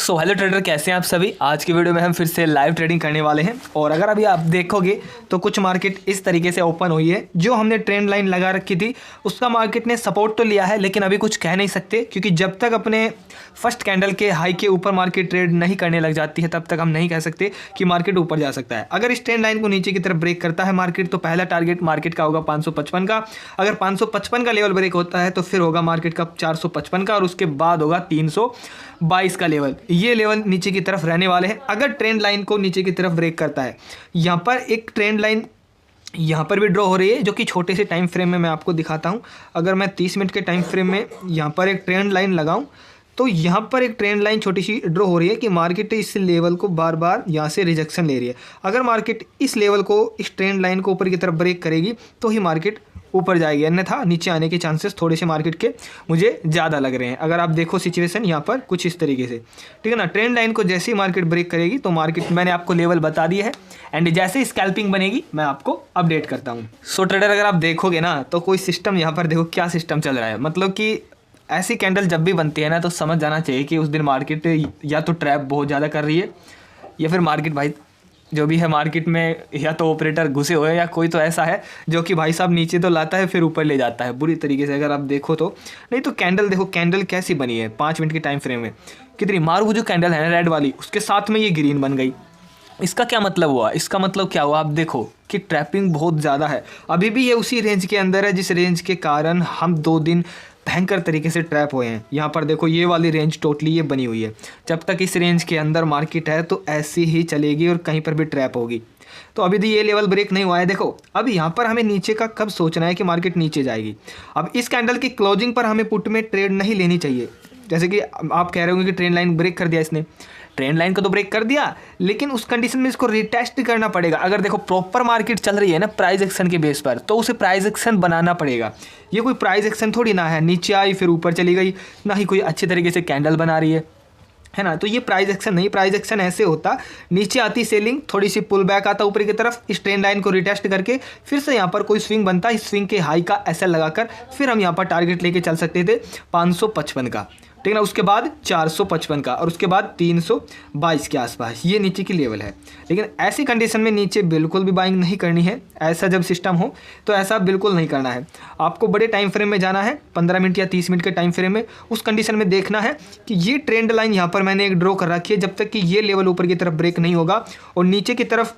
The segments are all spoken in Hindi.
सो हेलो ट्रेडर, कैसे हैं आप सभी। आज की वीडियो में हम फिर से लाइव ट्रेडिंग करने वाले हैं। और अगर अभी आप देखोगे तो कुछ मार्केट इस तरीके से ओपन हुई है। जो हमने ट्रेंड लाइन लगा रखी थी उसका मार्केट ने सपोर्ट तो लिया है, लेकिन अभी कुछ कह नहीं सकते, क्योंकि जब तक अपने फर्स्ट कैंडल के हाई के ऊपर मार्केट ट्रेड नहीं करने लग जाती है तब तक हम नहीं कह सकते कि मार्केट ऊपर जा सकता है। अगर इस ट्रेंड लाइन को नीचे की तरफ ब्रेक करता है मार्केट, तो पहला टारगेट मार्केट का होगा 555 का। अगर 555 का लेवल ब्रेक होता है तो फिर होगा मार्केट का 455 का, और उसके बाद होगा 322 का लेवल। ये लेवल नीचे की तरफ रहने वाले हैं अगर ट्रेंड लाइन को नीचे की तरफ ब्रेक करता है। यहाँ पर एक ट्रेंड लाइन यहाँ पर भी ड्रॉ हो रही है, जो कि छोटे से टाइम फ्रेम में मैं आपको दिखाता हूँ। अगर मैं 30 मिनट के टाइम फ्रेम में यहाँ पर एक ट्रेंड लाइन लगाऊं तो यहाँ पर एक ट्रेंड लाइन छोटी सी ड्रॉ हो रही है कि मार्केट इस लेवल को बार बार यहाँ से रिजेक्शन ले रही है। अगर मार्केट इस लेवल को, इस ट्रेंड लाइन को ऊपर की तरफ ब्रेक करेगी तो ही मार्केट ऊपर जाएगी, अन्यथा नीचे आने के चांसेस थोड़े से मार्केट के मुझे ज़्यादा लग रहे हैं। अगर आप देखो सिचुएशन यहाँ पर कुछ इस तरीके से, ठीक है ना। ट्रेंड लाइन को जैसे ही मार्केट ब्रेक करेगी तो मार्केट, मैंने आपको लेवल बता दिया है, एंड जैसे ही स्कैल्पिंग बनेगी मैं आपको अपडेट करता हूँ। सो ट्रेडर, अगर आप देखोगे ना तो कोई सिस्टम यहाँ पर देखो क्या सिस्टम चल रहा है। मतलब कि ऐसी कैंडल जब भी बनती है ना तो समझ जाना चाहिए कि उस दिन मार्केट या तो ट्रैप बहुत ज़्यादा कर रही है, या फिर मार्केट भाई जो भी है मार्केट में या तो ऑपरेटर घुसे हुए हैं, या कोई तो ऐसा है जो कि भाई साहब नीचे तो लाता है फिर ऊपर ले जाता है बुरी तरीके से। अगर आप देखो तो, नहीं तो कैंडल देखो, कैंडल कैसी बनी है 5 मिनट के टाइम फ्रेम में, कितनी मारू जो कैंडल है ना रेड वाली, उसके साथ में ये ग्रीन बन गई। इसका क्या मतलब हुआ, इसका मतलब क्या हुआ, आप देखो कि ट्रैपिंग बहुत ज़्यादा है। अभी भी ये उसी रेंज के अंदर है जिस रेंज के कारण हम 2 दिन भयंकर तरीके से ट्रैप हुए हैं। यहाँ पर देखो ये वाली रेंज टोटली ये बनी हुई है। जब तक इस रेंज के अंदर मार्केट है तो ऐसी ही चलेगी और कहीं पर भी ट्रैप होगी। तो अभी भी ये लेवल ब्रेक नहीं हुआ है। देखो अब यहाँ पर हमें नीचे का कब सोचना है कि मार्केट नीचे जाएगी। अब इस कैंडल की क्लोजिंग पर हमें पुट में ट्रेड नहीं लेनी चाहिए। जैसे कि आप कह रहे होंगे कि ट्रेंड लाइन ब्रेक कर दिया इसने, ट्रेंड लाइन को तो ब्रेक कर दिया, लेकिन उस कंडीशन में इसको रिटेस्ट करना पड़ेगा। अगर देखो प्रॉपर मार्केट चल रही है ना प्राइस एक्शन के बेस पर, तो उसे प्राइस एक्शन बनाना पड़ेगा। ये कोई प्राइस एक्शन थोड़ी ना है, नीचे आई फिर ऊपर चली गई, ना ही कोई अच्छे तरीके से कैंडल बना रही है ना। तो ये प्राइस एक्शन नहीं, प्राइस एक्शन ऐसे होता, नीचे आती सेलिंग, थोड़ी सी पुल बैक आता ऊपर की तरफ, इस ट्रेंड लाइन को रिटेस्ट करके फिर से यहाँ पर कोई स्विंग बनता, इस स्विंग के हाई का एसएल लगाकर फिर हम यहाँ पर टारगेट लेके चल सकते थे 555 का, ठीक है ना। उसके बाद 455 का, और उसके बाद 322 के आसपास ये नीचे की लेवल है। लेकिन ऐसी कंडीशन में नीचे बिल्कुल भी बाइंग नहीं करनी है। ऐसा जब सिस्टम हो तो ऐसा बिल्कुल नहीं करना है। आपको बड़े टाइम फ्रेम में जाना है, 15 मिनट या 30 मिनट के टाइम फ्रेम में। उस कंडीशन में देखना है कि ये ट्रेंड लाइन यहाँ पर मैंने एक ड्रॉ कर रखी है, जब तक कि ये लेवल ऊपर की तरफ ब्रेक नहीं होगा और नीचे की तरफ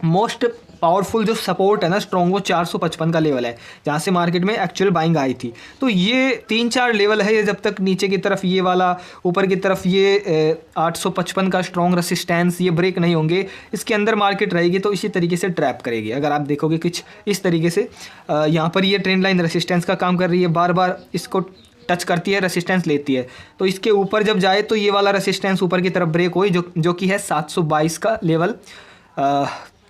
मोस्ट पावरफुल जो सपोर्ट है ना स्ट्रॉन्ग, वो 455 का लेवल है, जहाँ से मार्केट में एक्चुअल बाइंग आई थी। तो ये 3-4 लेवल है, ये जब तक नीचे की तरफ ये वाला, ऊपर की तरफ ये 855 का स्ट्रॉन्ग रेसिस्टेंस ये ब्रेक नहीं होंगे, इसके अंदर मार्केट रहेगी तो इसी तरीके से ट्रैप करेगी। अगर आप देखोगे कुछ इस तरीके से, यहाँ पर ये ट्रेंड लाइन रेसिस्टेंस का काम कर रही है, बार बार इसको टच करती है, रेसिस्टेंस लेती है, तो इसके ऊपर जब जाए तो ये वाला रेसिस्टेंस ऊपर की तरफ ब्रेक हो, जो कि है 722 का लेवल,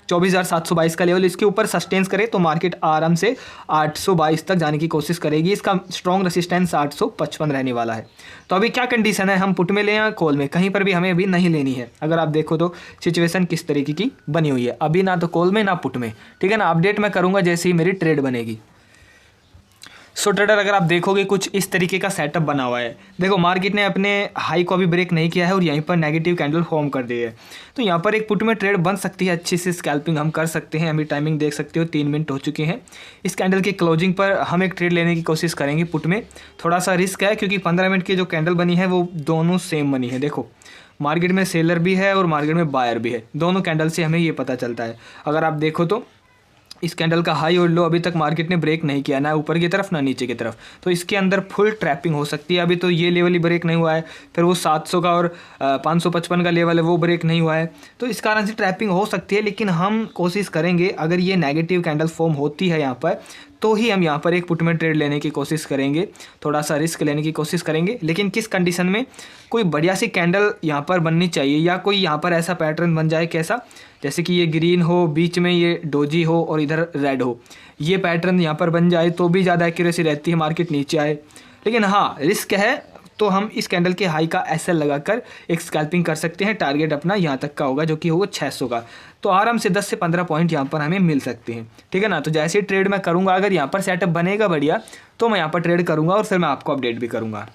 24,722 का लेवल, इसके ऊपर सस्टेंस करे तो मार्केट आराम से 822 तक जाने की कोशिश करेगी। इसका स्ट्रॉन्ग रेसिस्टेंस 855 रहने वाला है। तो अभी क्या कंडीशन है, हम पुट में लें या कॉल में, कहीं पर भी हमें अभी नहीं लेनी है। अगर आप देखो तो सिचुएशन किस तरीके की बनी हुई है, अभी ना तो कॉल में ना पुट में, ठीक है ना। अपडेट मैं करूँगा जैसे ही मेरी ट्रेड बनेगी। सो ट्रेडर, अगर आप देखोगे कुछ इस तरीके का सेटअप बना हुआ है। देखो मार्केट ने अपने हाई को अभी ब्रेक नहीं किया है और यहीं पर नेगेटिव कैंडल फॉर्म कर दी है, तो यहाँ पर एक पुट में ट्रेड बन सकती है, अच्छी सी स्कैल्पिंग हम कर सकते हैं। अभी टाइमिंग देख सकते हो 3 मिनट हो चुके हैं। इस कैंडल की क्लोजिंग पर हम एक ट्रेड लेने की कोशिश करेंगे पुट में। थोड़ा सा रिस्क है क्योंकि 15 मिनट की जो कैंडल बनी है वो दोनों सेम बनी है। देखो मार्केट में सेलर भी है और मार्केट में बायर भी है, दोनों कैंडल से हमें ये पता चलता है। अगर आप देखो तो इस कैंडल का हाई और लो अभी तक मार्केट ने ब्रेक नहीं किया, ना ऊपर की तरफ ना नीचे की तरफ, तो इसके अंदर फुल ट्रैपिंग हो सकती है। अभी तो ये लेवल ही ब्रेक नहीं हुआ है, फिर वो 700 का और 555 का लेवल है वो ब्रेक नहीं हुआ है, तो इस कारण से ट्रैपिंग हो सकती है। लेकिन हम कोशिश करेंगे, अगर ये नेगेटिव कैंडल फॉर्म होती है यहाँ पर, तो ही हम यहाँ पर एक पुट में ट्रेड लेने की कोशिश करेंगे, थोड़ा सा रिस्क लेने की कोशिश करेंगे। लेकिन किस कंडीशन में, कोई बढ़िया सी कैंडल यहाँ पर बननी चाहिए, या कोई यहाँ पर ऐसा पैटर्न बन जाए कैसा, जैसे कि ये ग्रीन हो, बीच में ये डोजी हो और इधर रेड हो, ये पैटर्न यहाँ पर बन जाए तो भी ज़्यादा एक्यूरेसी रहती है, मार्केट नीचे आए। लेकिन हाँ रिस्क है, तो हम इस कैंडल के हाई का एसएल लगाकर एक स्कैल्पिंग कर सकते हैं। टारगेट अपना यहाँ तक का होगा, जो कि होगा 600 का, तो आराम से 10 से 15 पॉइंट यहाँ पर हमें मिल सकते हैं, ठीक है ना। तो जैसे ट्रेड मैं करूँगा, अगर यहाँ पर सेटअप बनेगा बढ़िया, तो मैं यहाँ पर ट्रेड करूँगा और फिर मैं आपको अपडेट भी करूँगा।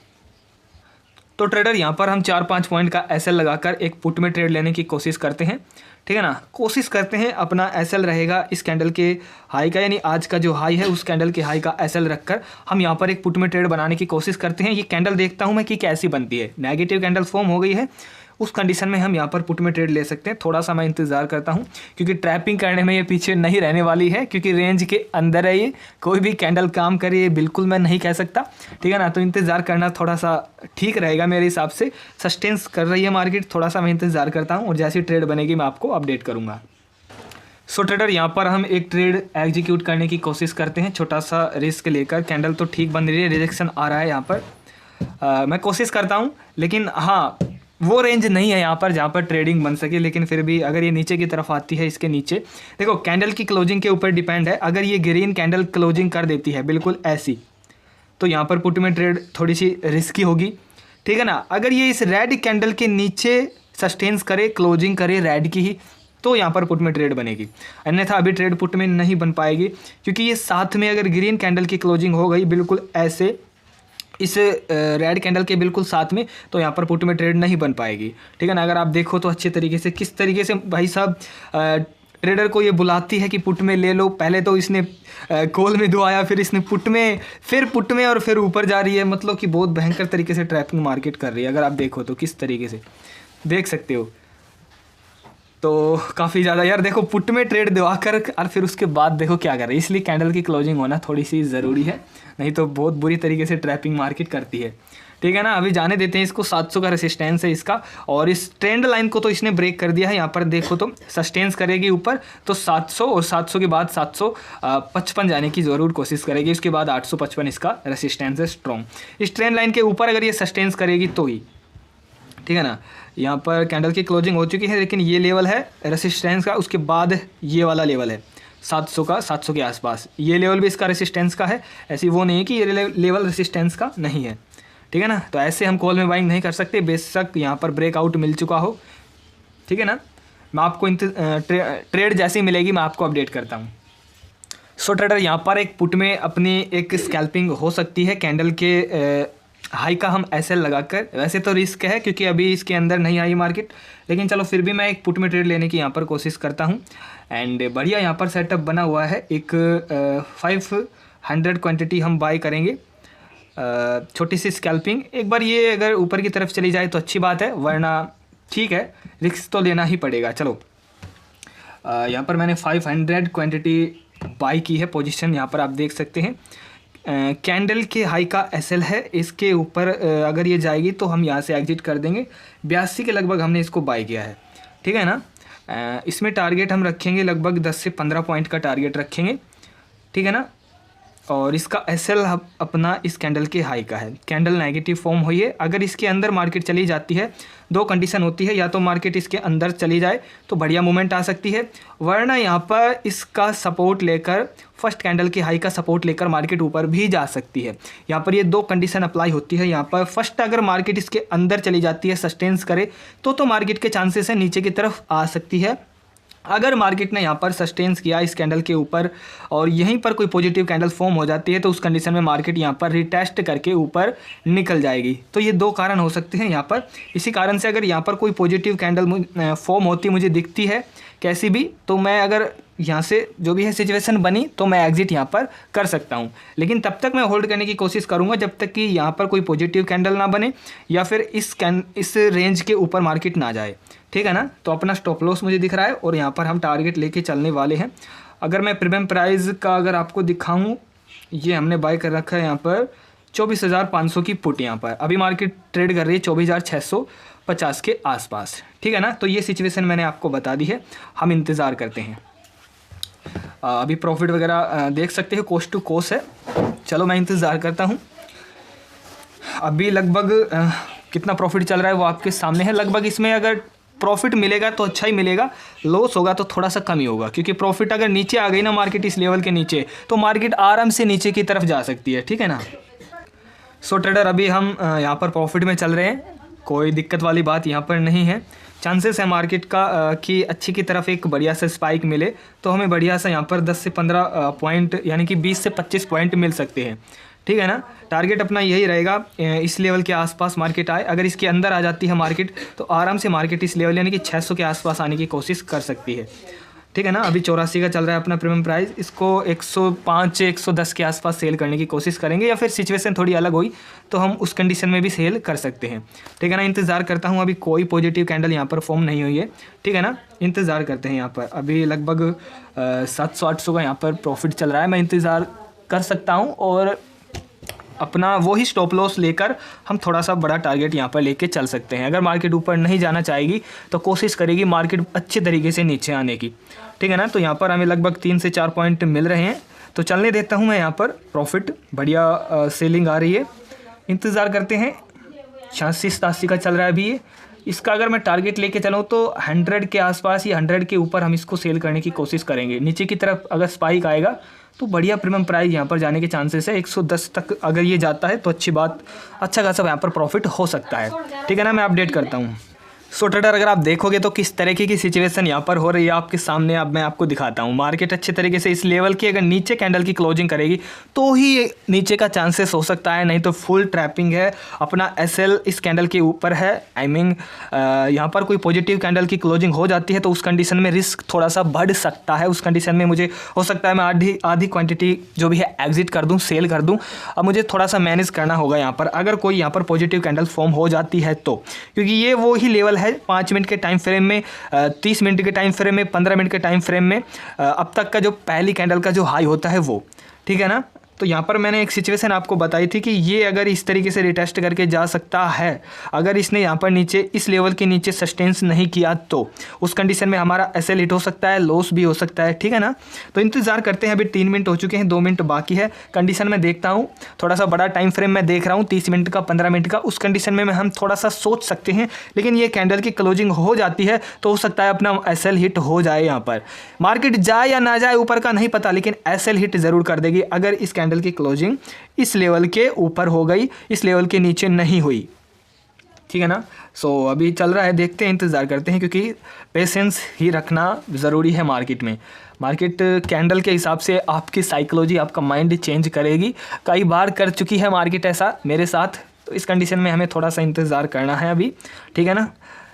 तो ट्रेडर यहाँ पर हम 4-5 पॉइंट का एसएल लगाकर एक पुट में ट्रेड लेने की कोशिश करते हैं, ठीक है ना। कोशिश करते हैं अपना एसएल रहेगा इस कैंडल के हाई का, यानी आज का जो हाई है उस कैंडल के हाई का एसएल रखकर हम यहाँ पर एक पुट में ट्रेड बनाने की कोशिश करते हैं। ये कैंडल देखता हूँ मैं कि कैसी बनती है। नेगेटिव कैंडल फॉर्म हो गई है, उस कंडीशन में हम यहाँ पर पुट में ट्रेड ले सकते हैं। थोड़ा सा मैं इंतज़ार करता हूँ क्योंकि ट्रैपिंग करने में ये पीछे नहीं रहने वाली है, क्योंकि रेंज के अंदर है ये। कोई भी कैंडल काम करे ये बिल्कुल मैं नहीं कह सकता, ठीक है ना। तो इंतज़ार करना थोड़ा सा ठीक रहेगा मेरे हिसाब से। सस्टेंस कर रही है मार्केट, थोड़ा सा मैं इंतज़ार करता हूँ और जैसी ट्रेड बनेगी मैं आपको अपडेट करूँगा। सो ट्रेडर यहाँ पर हम एक ट्रेड एग्जीक्यूट करने की कोशिश करते हैं, छोटा सा रिस्क लेकर। कैंडल तो ठीक बन रही है, रिजेक्शन आ रहा है यहाँ पर। मैं कोशिश करता हूँ, लेकिन हाँ वो रेंज नहीं है यहाँ पर जहाँ पर ट्रेडिंग बन सके। लेकिन फिर भी अगर ये नीचे की तरफ आती है, इसके नीचे देखो कैंडल की क्लोजिंग के ऊपर डिपेंड है। अगर ये ग्रीन कैंडल क्लोजिंग कर देती है बिल्कुल ऐसी, तो यहाँ पर पुट में ट्रेड थोड़ी सी रिस्की होगी, ठीक है ना। अगर ये इस रेड कैंडल के नीचे सस्टेन्स करे, क्लोजिंग करे रेड की ही, तो यहाँ पर पुट में ट्रेड बनेगी। अन्यथा अभी ट्रेड पुट में नहीं बन पाएगी, क्योंकि ये साथ में अगर ग्रीन कैंडल की क्लोजिंग हो गई बिल्कुल ऐसे इस रेड कैंडल के बिल्कुल साथ में, तो यहाँ पर पुट में ट्रेड नहीं बन पाएगी, ठीक है ना। अगर आप देखो तो अच्छे तरीके से किस तरीके से भाई साहब ट्रेडर को ये बुलाती है कि पुट में ले लो। पहले तो इसने कॉल में दुआया, फिर इसने पुट में, फिर पुट में, और फिर ऊपर जा रही है। मतलब कि बहुत भयंकर तरीके से ट्रैपिंग मार्केट कर रही है। अगर आप देखो तो किस तरीके से देख सकते हो, तो काफ़ी ज़्यादा यार देखो पुट में ट्रेड दिवा कर और फिर उसके बाद देखो क्या कर रही है। इसलिए कैंडल की क्लोजिंग होना थोड़ी सी ज़रूरी है, नहीं तो बहुत बुरी तरीके से ट्रैपिंग मार्केट करती है, ठीक है ना। अभी जाने देते हैं इसको। 700 का रेसिस्टेंस है इसका, और इस ट्रेंड लाइन को तो इसने ब्रेक कर दिया है। यहाँ पर देखो तो सस्टेंस करेगी ऊपर तो 700, और 700 के बाद 755 जाने की ज़रूर कोशिश करेगी। उसके बाद 855 इसका रेसिस्टेंस है स्ट्रॉन्ग। इस ट्रेंड लाइन के ऊपर अगर ये सस्टेंस करेगी तो ही, ठीक है ना। यहाँ पर कैंडल की क्लोजिंग हो चुकी है, लेकिन ये लेवल है रेसिस्टेंस का। उसके बाद ये वाला लेवल है 700 का, 700 के आसपास। ये लेवल भी इसका रेसिस्टेंस का है। ऐसी वो नहीं है कि ये लेवल रेसिस्टेंस का नहीं है, ठीक है ना। तो ऐसे हम कॉल में बाइंग नहीं कर सकते, बेशक यहाँ पर ब्रेकआउट मिल चुका हो, ठीक है ना। मैं आपको ट्रेड जैसी मिलेगी मैं आपको अपडेट करता हूँ। सो ट्रेडर यहाँ पर एक पुट में अपनी एक स्कैल्पिंग हो सकती है कैंडल के हाई का हम एसएल लगाकर। वैसे तो रिस्क है क्योंकि अभी इसके अंदर नहीं आई मार्केट, लेकिन चलो फिर भी मैं एक पुट में ट्रेड लेने की यहाँ पर कोशिश करता हूँ। एंड बढ़िया यहाँ पर सेटअप बना हुआ है। एक 500 क्वांटिटी हम बाय करेंगे, छोटी सी स्कैल्पिंग। एक बार ये अगर ऊपर की तरफ चली जाए तो अच्छी बात है, वरना ठीक है रिस्क तो लेना ही पड़ेगा। चलो यहाँ पर मैंने 500 क्वांटिटी बाय की है। पोजीशन यहाँ पर आप देख सकते हैं। कैंडल के हाई का एसएल है, इसके ऊपर अगर ये जाएगी तो हम यहाँ से एग्जिट कर देंगे। 82 के लगभग हमने इसको बाय किया है, ठीक है ना। इसमें टारगेट हम रखेंगे लगभग 10 से 15 पॉइंट का टारगेट रखेंगे, ठीक है ना। और इसका एसएल अपना इस कैंडल के हाई का है। कैंडल नेगेटिव फॉर्म हुई है। अगर इसके अंदर मार्केट चली जाती है, दो कंडीशन होती है, या तो मार्केट इसके अंदर चली जाए तो बढ़िया मूवमेंट आ सकती है, वरना यहाँ पर इसका सपोर्ट लेकर, फर्स्ट कैंडल के हाई का सपोर्ट लेकर मार्केट ऊपर भी जा सकती है। यहाँ पर ये दो कंडीशन अप्लाई होती है। यहाँ पर फर्स्ट अगर मार्केट इसके अंदर चली जाती है, सस्टेंस करे, तो मार्केट के चांसेस है नीचे की तरफ आ सकती है। अगर मार्केट ने यहाँ पर सस्टेंस किया इस कैंडल के ऊपर और यहीं पर कोई पॉजिटिव कैंडल फॉर्म हो जाती है, तो उस कंडीशन में मार्केट यहाँ पर रिटेस्ट करके ऊपर निकल जाएगी। तो ये दो कारण हो सकते हैं यहाँ पर। इसी कारण से अगर यहाँ पर कोई पॉजिटिव कैंडल फॉर्म होती मुझे दिखती है कैसी भी, तो मैं अगर यहाँ से जो भी है सिचुएशन बनी तो मैं एग्जिट यहाँ पर कर सकता हूँ। लेकिन तब तक मैं होल्ड करने की कोशिश करूँगा जब तक कि यहाँ पर कोई पॉजिटिव कैंडल ना बने या फिर इस रेंज के ऊपर मार्केट ना जाए, ठीक है ना। तो अपना स्टॉप लॉस मुझे दिख रहा है और यहाँ पर हम टारगेट लेके चलने वाले हैं। अगर मैं प्रीमियम प्राइस का अगर आपको दिखाऊँ, ये हमने बाय कर रखा है यहाँ पर 24,500 की पुट। यहाँ पर अभी मार्केट ट्रेड कर रही है 24,650 के आसपास, ठीक है ना। तो ये सिचुएशन मैंने आपको बता दी है, हम इंतज़ार करते हैं। अभी प्रॉफिट वगैरह देख सकते हैं, कोस्ट टू कोस्ट है। चलो मैं इंतज़ार करता हूँ। अभी लगभग कितना प्रॉफिट चल रहा है वो आपके सामने है। लगभग इसमें अगर प्रॉफिट मिलेगा तो अच्छा ही मिलेगा, लॉस होगा तो थोड़ा सा कम ही होगा, क्योंकि प्रॉफिट अगर नीचे आ गई ना मार्केट इस लेवल के नीचे, तो मार्केट आराम से नीचे की तरफ जा सकती है, ठीक है ना। सो ट्रेडर अभी हम यहाँ पर प्रॉफिट में चल रहे हैं, कोई दिक्कत वाली बात यहाँ पर नहीं है। चांसेस है मार्केट का कि अच्छी की तरफ एक बढ़िया सा स्पाइक मिले, तो हमें बढ़िया सा यहाँ पर 10 से 15 पॉइंट यानी कि 20 से 25 पॉइंट मिल सकते हैं, ठीक है ना। टारगेट अपना यही रहेगा, इस लेवल के आसपास मार्केट आए। अगर इसके अंदर आ जाती है मार्केट तो आराम से मार्केट इस लेवल यानी कि 600 के आसपास आने की कोशिश कर सकती है, ठीक है ना। अभी 84 का चल रहा है अपना प्रीमियम प्राइस, इसको 105 110 के आसपास सेल करने की कोशिश करेंगे, या फिर सिचुएशन थोड़ी अलग हुई तो हम उस कंडीशन में भी सेल कर सकते हैं, ठीक है ना। इंतज़ार करता हूँ, अभी कोई पॉजिटिव कैंडल यहाँ पर फॉर्म नहीं हुई है, ठीक है ना। इंतज़ार करते हैं यहाँ पर, अभी लगभग 700-800 का यहाँ पर प्रॉफिट चल रहा है। मैं इंतज़ार कर सकता हूँ और अपना वही स्टॉप लॉस लेकर हम थोड़ा सा बड़ा टारगेट यहाँ पर लेके चल सकते हैं। अगर मार्केट ऊपर नहीं जाना चाहेगी तो कोशिश करेगी मार्केट अच्छे तरीके से नीचे आने की, ठीक है ना। तो यहाँ पर हमें लगभग 3 से 4 पॉइंट मिल रहे हैं, तो चलने देता हूँ मैं यहाँ पर। प्रॉफिट बढ़िया सेलिंग आ रही है, इंतज़ार करते हैं। 86-87 का चल रहा है अभी ये। इसका अगर मैं टारगेट लेके चलूँ तो 100 के आसपास या 100 के ऊपर हम इसको सेल करने की कोशिश करेंगे। नीचे की तरफ अगर स्पाइक आएगा तो बढ़िया प्रीमियम प्राइस यहाँ पर जाने के चांसेस है। 110 तक अगर ये जाता है तो अच्छी बात, अच्छा खासा यहाँ पर प्रॉफिट हो सकता है, ठीक है ना। मैं अपडेट करता हूँ। सो ट्रेडर, अगर आप देखोगे तो किस तरीके की सिचुएशन यहाँ पर हो रही है आपके सामने, अब मैं आपको दिखाता हूँ। मार्केट अच्छे तरीके से इस लेवल की अगर नीचे कैंडल की क्लोजिंग करेगी तो ही नीचे का चांसेस हो सकता है, नहीं तो फुल ट्रैपिंग है। अपना एसएल इस कैंडल के ऊपर है, आई मीन यहाँ पर कोई पॉजिटिव कैंडल की क्लोजिंग हो जाती है तो उस कंडीशन में रिस्क थोड़ा सा बढ़ सकता है। उस कंडीशन में मुझे हो सकता है मैं आधी क्वान्टिटी जो भी है एग्जिट कर दूँ, सेल कर दूँ। अब मुझे थोड़ा सा मैनेज करना होगा यहाँ पर, अगर कोई यहाँ पर पॉजिटिव कैंडल फॉर्म हो जाती है तो, क्योंकि ये वो ही लेवल है 5 मिनट के टाइम फ्रेम में, 30 मिनट के टाइम फ्रेम में, 15 मिनट के टाइम फ्रेम में अब तक का जो पहली कैंडल का जो हाई होता है वो, ठीक है ना। तो यहाँ पर मैंने एक सिचुएशन आपको बताई थी कि ये अगर इस तरीके से रिटेस्ट करके जा सकता है, अगर इसने यहाँ पर नीचे इस लेवल के नीचे सस्टेंस नहीं किया तो उस कंडीशन में हमारा एसएल हिट हो सकता है, लॉस भी हो सकता है, ठीक है ना। तो इंतज़ार करते हैं। अभी 3 मिनट हो चुके हैं, 2 मिनट बाकी है। कंडीशन में देखता हूँ, थोड़ा सा बड़ा टाइम फ्रेम मैं देख रहा हूँ, 30 मिनट का, 15 मिनट का। उस कंडीशन में हम थोड़ा सा सोच सकते हैं, लेकिन ये कैंडल की क्लोजिंग हो जाती है तो हो सकता है अपना एसएल हिट हो जाए। यहाँ पर मार्केट जाए या ना जाए ऊपर का नहीं पता, लेकिन एसएल हिट ज़रूर कर देगी अगर इस कैंडल की क्लोजिंग इस लेवल के ऊपर हो गई, इस लेवल के नीचे नहीं हुई, ठीक है ना। सो अभी चल रहा है, देखते हैं, इंतज़ार करते हैं, क्योंकि पेशेंस ही रखना ज़रूरी है मार्केट में। मार्केट कैंडल के हिसाब से आपकी साइकोलॉजी, आपका माइंड चेंज करेगी। कई बार कर चुकी है मार्केट ऐसा मेरे साथ, तो इस कंडीशन में हमें थोड़ा सा इंतज़ार करना है अभी, ठीक है ना।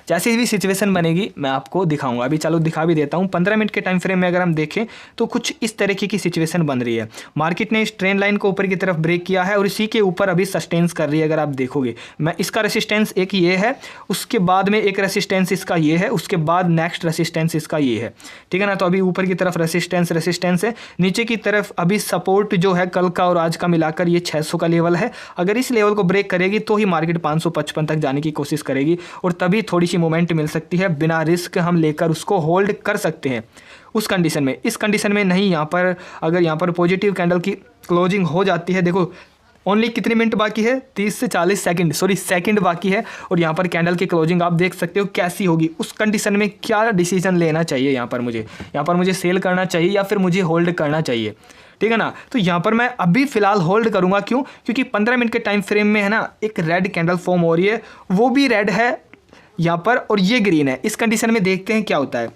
जैसी भी सिचुएशन बनेगी मैं आपको दिखाऊंगा। अभी चलो दिखा भी देता हूँ। 15 मिनट के टाइम फ्रेम में अगर हम देखें तो कुछ इस तरीके की सिचुएशन बन रही है। मार्केट ने इस ट्रेंड लाइन को ऊपर की तरफ ब्रेक किया है और इसी के ऊपर अभी सस्टेंस कर रही है। अगर आप देखोगे, मैं इसका रेसिस्टेंस एक ये है, उसके बाद में एक रेसिस्टेंस इसका ये है, उसके बाद नेक्स्ट रेसिस्टेंस इसका ये है, ठीक है ना। तो अभी ऊपर की तरफ रेसिस्टेंस है, नीचे की तरफ अभी सपोर्ट जो है कल का और आज का मिलाकर ये 600 का लेवल है। अगर इस लेवल को ब्रेक करेगी तो ही मार्केट 555 तक जाने की कोशिश करेगी और तभी थोड़ी सी मोमेंट मिल सकती है। बिना रिस्क हम लेकर उसको होल्ड कर सकते हैं उस कंडीशन में। इस कंडीशन में नहीं, यहाँ पर अगर यहाँ पर पॉजिटिव कैंडल की क्लोजिंग हो जाती है, देखो ओनली कितने मिनट बाकी है, 30 से 40 सेकंड बाकी है और यहाँ पर कैंडल की क्लोजिंग आप देख सकते हो कैसी होगी। उस कंडीशन में क्या डिसीजन लेना चाहिए, यहाँ पर मुझे सेल करना चाहिए या फिर मुझे होल्ड करना चाहिए, ठीक है ना। तो यहाँ पर मैं अभी फ़िलहाल होल्ड करूँगा। क्यों? क्योंकि 15 मिनट के टाइम फ्रेम में है ना एक रेड कैंडल फॉर्म हो रही है, वो भी रेड है यहाँ पर और ये ग्रीन है। इस कंडीशन में देखते हैं क्या होता है।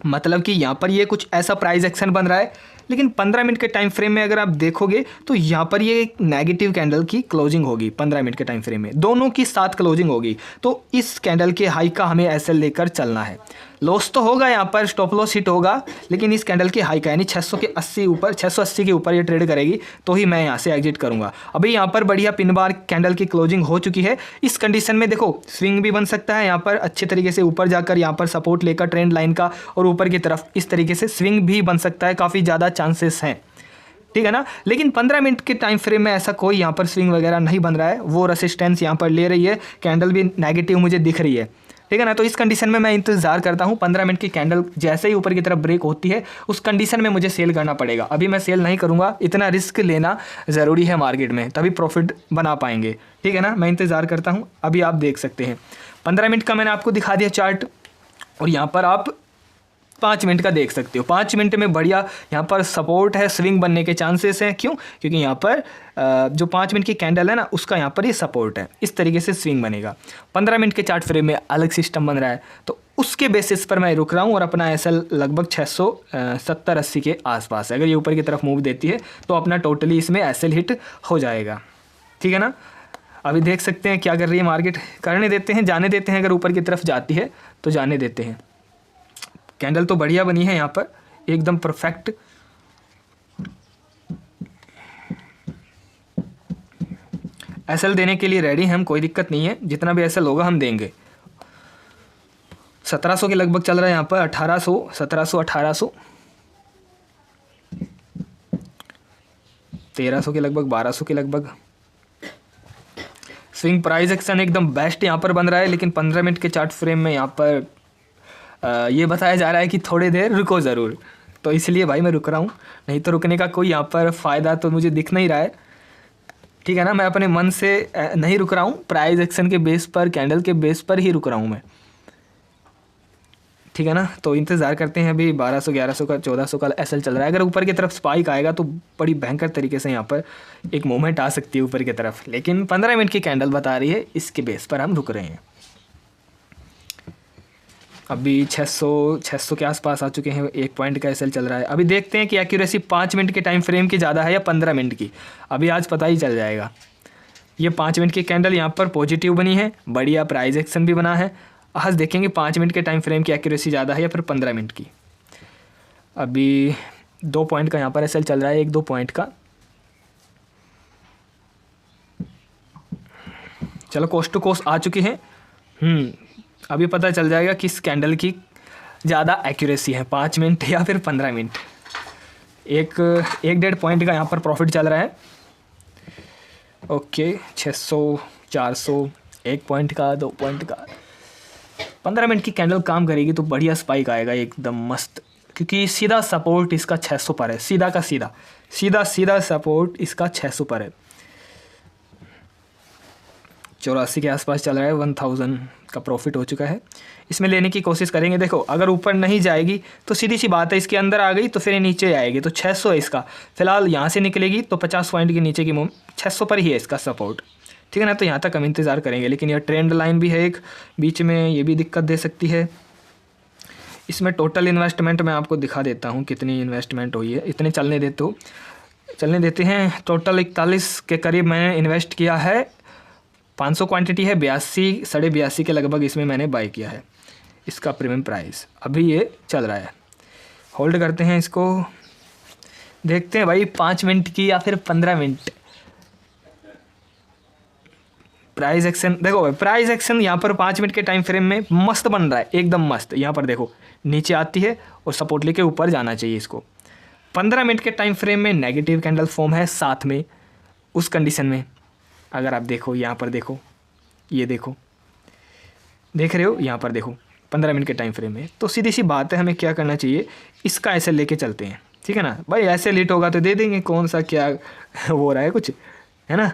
मतलब कि यहाँ पर ये कुछ ऐसा प्राइस एक्शन बन रहा है, लेकिन 15 मिनट के टाइम फ्रेम में अगर आप देखोगे तो यहाँ पर ये एक नेगेटिव कैंडल की क्लोजिंग होगी। 15 मिनट के टाइम फ्रेम में दोनों की साथ क्लोजिंग होगी, तो इस कैंडल के हाई का हमें एसएल लेकर चलना है। लॉस तो होगा, यहाँ पर स्टॉप लॉस हिट होगा, लेकिन इस कैंडल के हाई का यानी 680 के ऊपर ये ट्रेड करेगी तो ही मैं यहाँ से एग्जिट करूँगा। अभी यहाँ पर बढ़िया पिन बार कैंडल की क्लोजिंग हो चुकी है। इस कंडीशन में देखो स्विंग भी बन सकता है, यहाँ पर अच्छे तरीके से ऊपर जाकर यहाँ पर सपोर्ट लेकर ट्रेंड लाइन का और ऊपर की तरफ इस तरीके से स्विंग भी बन सकता है, काफ़ी ज़्यादा चांसेस हैं, ठीक है ना। लेकिन 15 मिनट के टाइम फ्रेम में ऐसा कोई यहाँ पर स्विंग वगैरह नहीं बन रहा है। वो रेसिस्टेंस यहाँ पर ले रही है, कैंडल भी नेगेटिव मुझे दिख रही है, ठीक है ना। तो इस कंडीशन में मैं इंतजार करता हूँ। 15 मिनट की कैंडल जैसे ही ऊपर की तरफ ब्रेक होती है उस कंडीशन में मुझे सेल करना पड़ेगा। अभी मैं सेल नहीं करूँगा, इतना रिस्क लेना ज़रूरी है मार्केट में, तभी प्रॉफिट बना पाएंगे, ठीक है ना। मैं इंतज़ार करता हूँ। अभी आप देख सकते हैं 15 मिनट का मैंने आपको दिखा दिया चार्ट, और यहाँ पर आप 5 मिनट का देख सकते हो। 5 मिनट में बढ़िया यहाँ पर सपोर्ट है, स्विंग बनने के चांसेस हैं। क्यों? क्योंकि यहाँ पर जो 5 मिनट की कैंडल है ना, उसका यहाँ पर ये सपोर्ट है, इस तरीके से स्विंग बनेगा। 15 मिनट के चार्ट फ्रेम में अलग सिस्टम बन रहा है, तो उसके बेसिस पर मैं रुक रहा हूँ और अपना एसएल लगभग 670-80 के आसपास है। अगर ये ऊपर की तरफ मूव देती है तो अपना टोटली इसमें एसएल हिट हो जाएगा, ठीक है ना। अभी देख सकते हैं क्या कर रही है मार्केट, करने देते हैं, जाने देते हैं। अगर ऊपर की तरफ जाती है तो जाने देते हैं। कैंडल तो बढ़िया बनी है यहाँ पर, एकदम परफेक्ट। एसएल देने के लिए रेडी हैं हम, कोई दिक्कत नहीं है, जितना भी एसएल होगा हम देंगे। 1700 के लगभग चल रहा है यहाँ पर, 1800, 1700, 1800, 1300 के लगभग, 1200 के लगभग। स्विंग प्राइस एक्शन एकदम बेस्ट यहाँ पर बन रहा है, लेकिन 15 मिनट के चार्ट फ्रेम में यहाँ पर ये बताया जा रहा है कि थोड़ी देर रुको ज़रूर, तो इसलिए भाई मैं रुक रहा हूँ। नहीं तो रुकने का कोई यहाँ पर फ़ायदा तो मुझे दिख नहीं रहा है, ठीक है ना। मैं अपने मन से नहीं रुक रहा हूँ, प्राइस एक्शन के बेस पर, कैंडल के बेस पर ही रुक रहा हूँ मैं, ठीक है ना। तो इंतज़ार करते हैं। अभी 1200, 1100 का, 1400 का एसएल चल रहा है। अगर ऊपर की तरफ स्पाइक आएगा तो बड़ी भयंकर तरीके से यहाँ पर एक मूवमेंट आ सकती है ऊपर की तरफ, लेकिन 15 मिनट की कैंडल बता रही है, इसके बेस पर हम रुक रहे हैं। अभी 600 के आसपास आ चुके हैं, 1 पॉइंट का एसएल चल रहा है। अभी देखते हैं कि एक्यूरेसी 5 मिनट के टाइम फ्रेम की ज़्यादा है या 15 मिनट की, अभी आज पता ही चल जाएगा। ये 5 मिनट की कैंडल यहाँ पर पॉजिटिव बनी है, बढ़िया प्राइस एक्शन भी बना है। आज देखेंगे 5 मिनट के टाइम फ्रेम की एक्यूरेसी ज़्यादा है या फिर 15 मिनट की। अभी 2 पॉइंट का यहाँ पर एसएल चल रहा है, 1-2 पॉइंट का। चलो कोस्ट टू कोस्ट आ चुकी है। अभी पता चल जाएगा किस कैंडल की ज़्यादा एक्यूरेसी है, 5 मिनट या फिर 15 मिनट। 1-1.5 पॉइंट का यहाँ पर प्रॉफिट चल रहा है। ओके, 600, 400, 1 पॉइंट का, 2 पॉइंट का। 15 मिनट की कैंडल काम करेगी तो बढ़िया स्पाइक आएगा एकदम मस्त, क्योंकि सीधा सपोर्ट इसका 600 पर है, सीधा का सीधा, सीधा सपोर्ट इसका 600 पर है। 84 के आसपास चल रहा है, 1000 का प्रॉफिट हो चुका है। इसमें लेने की कोशिश करेंगे। देखो अगर ऊपर नहीं जाएगी तो सीधी सी बात है, इसके अंदर आ गई तो फिर नीचे आएगी, तो 600 है इसका। फिलहाल यहाँ से निकलेगी तो 50 पॉइंट के नीचे की मूव, 600 पर ही है इसका सपोर्ट, ठीक है ना। तो यहाँ तक हम इंतज़ार करेंगे, लेकिन यह ट्रेंड लाइन भी है एक बीच में, ये भी दिक्कत दे सकती है। इसमें टोटल इन्वेस्टमेंट मैं आपको दिखा देता हूँ कितनी इन्वेस्टमेंट हुई है, इतने चलने देते हैं। टोटल 41 के करीब मैंने इन्वेस्ट किया है। 500 क्वांटिटी है, 82, 82.5 के लगभग इसमें मैंने बाई किया है। इसका प्रीमियम प्राइस अभी ये चल रहा है, होल्ड करते हैं इसको, देखते हैं भाई 5 मिनट की या फिर 15 मिनट। प्राइस एक्शन देखो भाई, प्राइस एक्शन यहाँ पर 5 मिनट के टाइम फ्रेम में मस्त बन रहा है, एकदम मस्त। यहाँ पर देखो नीचे आती है और सपोर्ट लेके ऊपर जाना चाहिए इसको। 15 मिनट के टाइम फ्रेम में नेगेटिव कैंडल फॉर्म है साथ में। उस कंडीशन में अगर आप देखो, यहाँ पर देखो, ये देखो, देख रहे हो, यहाँ पर देखो 15 मिनट के टाइम फ्रेम में, तो सीधी सी बात है हमें क्या करना चाहिए, इसका ऐसे लेके चलते हैं, ठीक है ना भाई। ऐसे लेट होगा तो दे देंगे, कौन सा क्या हो रहा है कुछ, है ना।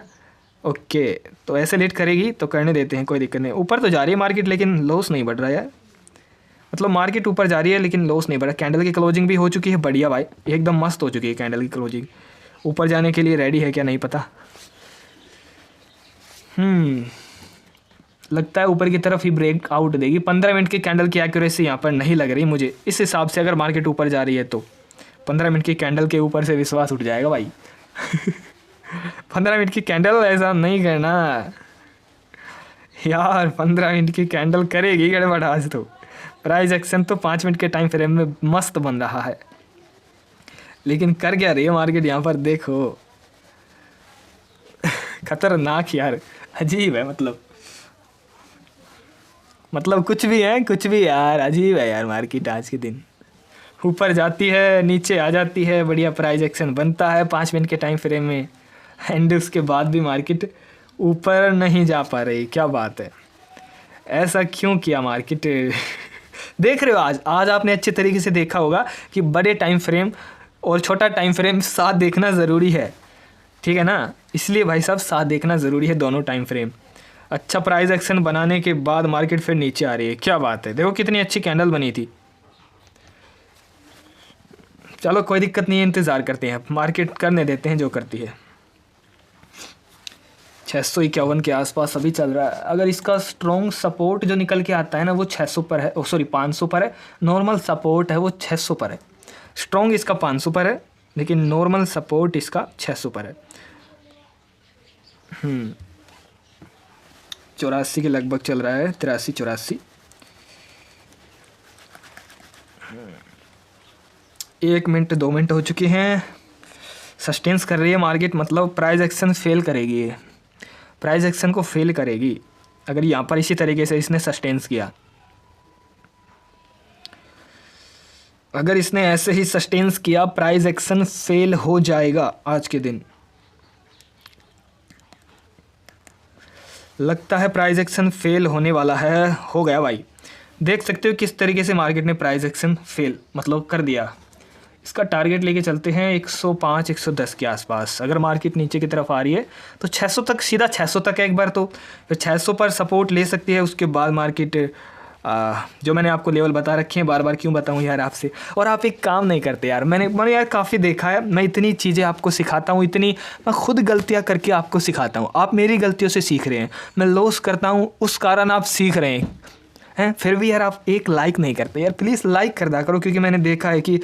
ओके, तो ऐसे लेट करेगी तो करने देते हैं, कोई दिक्कत नहीं। ऊपर तो जा रही है मार्केट, लेकिन लॉस नहीं बढ़ रहा है यार, मतलब मार्केट ऊपर जा रही है लेकिन लॉस नहीं बढ़ रहा। कैंडल की क्लोजिंग भी हो चुकी है बढ़िया भाई, एकदम मस्त हो चुकी है कैंडल की क्लोजिंग। ऊपर जाने के लिए रेडी है क्या नहीं पता। लगता है ऊपर की तरफ ही ब्रेक आउट देगी। 15 मिनट की कैंडल की एक्यूरेसी यहाँ पर नहीं लग रही मुझे इस हिसाब से। अगर मार्केट ऊपर जा रही है तो 15 मिनट की कैंडल के ऊपर से विश्वास उठ जाएगा भाई। 15 मिनट की कैंडल ऐसा नहीं करना यार, 15 मिनट की कैंडल करेगी गड़बड़ आज तो। प्राइस एक्शन तो 5 मिनट के टाइम फ्रेम में मस्त बन रहा है, लेकिन कर क्या रही है मार्केट यहाँ पर देखो। खतरनाक यार, अजीब है, मतलब कुछ भी यार, अजीब है यार मार्केट आज के दिन। ऊपर जाती है, नीचे आ जाती है, बढ़िया प्राइस एक्शन बनता है 5 मिनट के टाइम फ्रेम में, एंड उसके बाद भी मार्केट ऊपर नहीं जा पा रही। क्या बात है, ऐसा क्यों किया मार्केट। देख रहे हो आज आपने अच्छे तरीके से देखा होगा कि बड़े टाइम फ्रेम और छोटा टाइम फ्रेम साथ देखना ज़रूरी है, ठीक है ना। इसलिए भाई साहब साथ देखना ज़रूरी है दोनों टाइम फ्रेम। अच्छा प्राइस एक्शन बनाने के बाद मार्केट फिर नीचे आ रही है, क्या बात है। देखो कितनी अच्छी कैंडल बनी थी, चलो कोई दिक्कत नहीं है, इंतज़ार करते हैं, मार्केट करने देते हैं जो करती है। 651 के आसपास अभी चल रहा है। अगर इसका स्ट्रॉन्ग सपोर्ट जो निकल के आता है ना वो 600 पर है, सॉरी 500 पर है। नॉर्मल सपोर्ट है वो 600 पर है। स्ट्रॉन्ग इसका 500 पर है, लेकिन नॉर्मल सपोर्ट इसका 600 पर है। 84 के लगभग चल रहा है, 83-84। 1 मिनट 2 मिनट हो चुके हैं। सस्टेंस कर रही है मार्केट, मतलब प्राइस एक्शन फेल करेगी ये, प्राइस एक्शन को फेल करेगी अगर यहाँ पर इसी तरीके से इसने सस्टेंस किया। अगर इसने ऐसे ही सस्टेंस किया प्राइस एक्शन फेल हो जाएगा आज के दिन। लगता है प्राइस एक्शन फेल होने वाला है। हो गया भाई, देख सकते हो किस तरीके से मार्केट ने प्राइस एक्शन फेल मतलब कर दिया। इसका टारगेट लेके चलते हैं 105-110 के आसपास। अगर मार्केट नीचे की तरफ आ रही है तो 600 तक, सीधा 600 तक है एक बार, तो फिर 600 पर सपोर्ट ले सकती है। उसके बाद मार्केट जो मैंने आपको लेवल बता रखे हैं, बार बार क्यों बताऊं यार आपसे। और आप एक काम नहीं करते यार, मैंने यार काफ़ी देखा है, मैं इतनी चीज़ें आपको सिखाता हूँ, इतनी मैं खुद गलतियाँ करके आपको सिखाता हूँ, आप मेरी गलतियों से सीख रहे हैं। मैं लॉस करता हूँ उस कारण आप सीख रहे हैं, फिर भी यार आप एक लाइक नहीं करते यार। प्लीज़ लाइक कर दिया करो, क्योंकि मैंने देखा है कि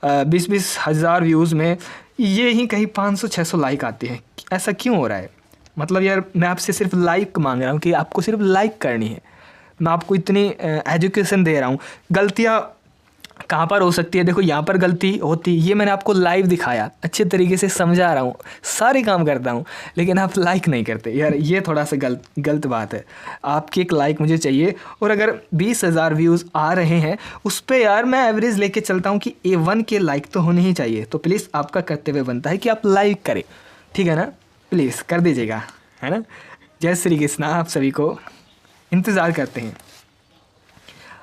20-20 हज़ार व्यूज़ में ये ही कहीं 500-600 लाइक आते हैं। ऐसा क्यों हो रहा है? मतलब यार मैं आपसे सिर्फ लाइक मांग रहा हूँ कि आपको सिर्फ लाइक करनी है। मैं आपको इतनी एजुकेशन दे रहा हूँ। गलतियाँ कहाँ पर हो सकती है, देखो यहाँ पर गलती होती, ये मैंने आपको लाइव दिखाया, अच्छे तरीके से समझा रहा हूँ, सारे काम करता हूँ, लेकिन आप लाइक नहीं करते यार। ये थोड़ा सा गलत बात है। आपकी एक लाइक मुझे चाहिए। और अगर 20,000 व्यूज़ आ रहे हैं उस पर यार मैं एवरेज लेके चलता हूँ कि A1 के लाइक तो होने ही चाहिए। तो प्लीज़ आपका कर्तव्य बनता है कि आप लाइक करें, ठीक है ना? प्लीज़ कर दीजिएगा, है ना? जय श्री कृष्णा। आप सभी को इंतज़ार करते हैं।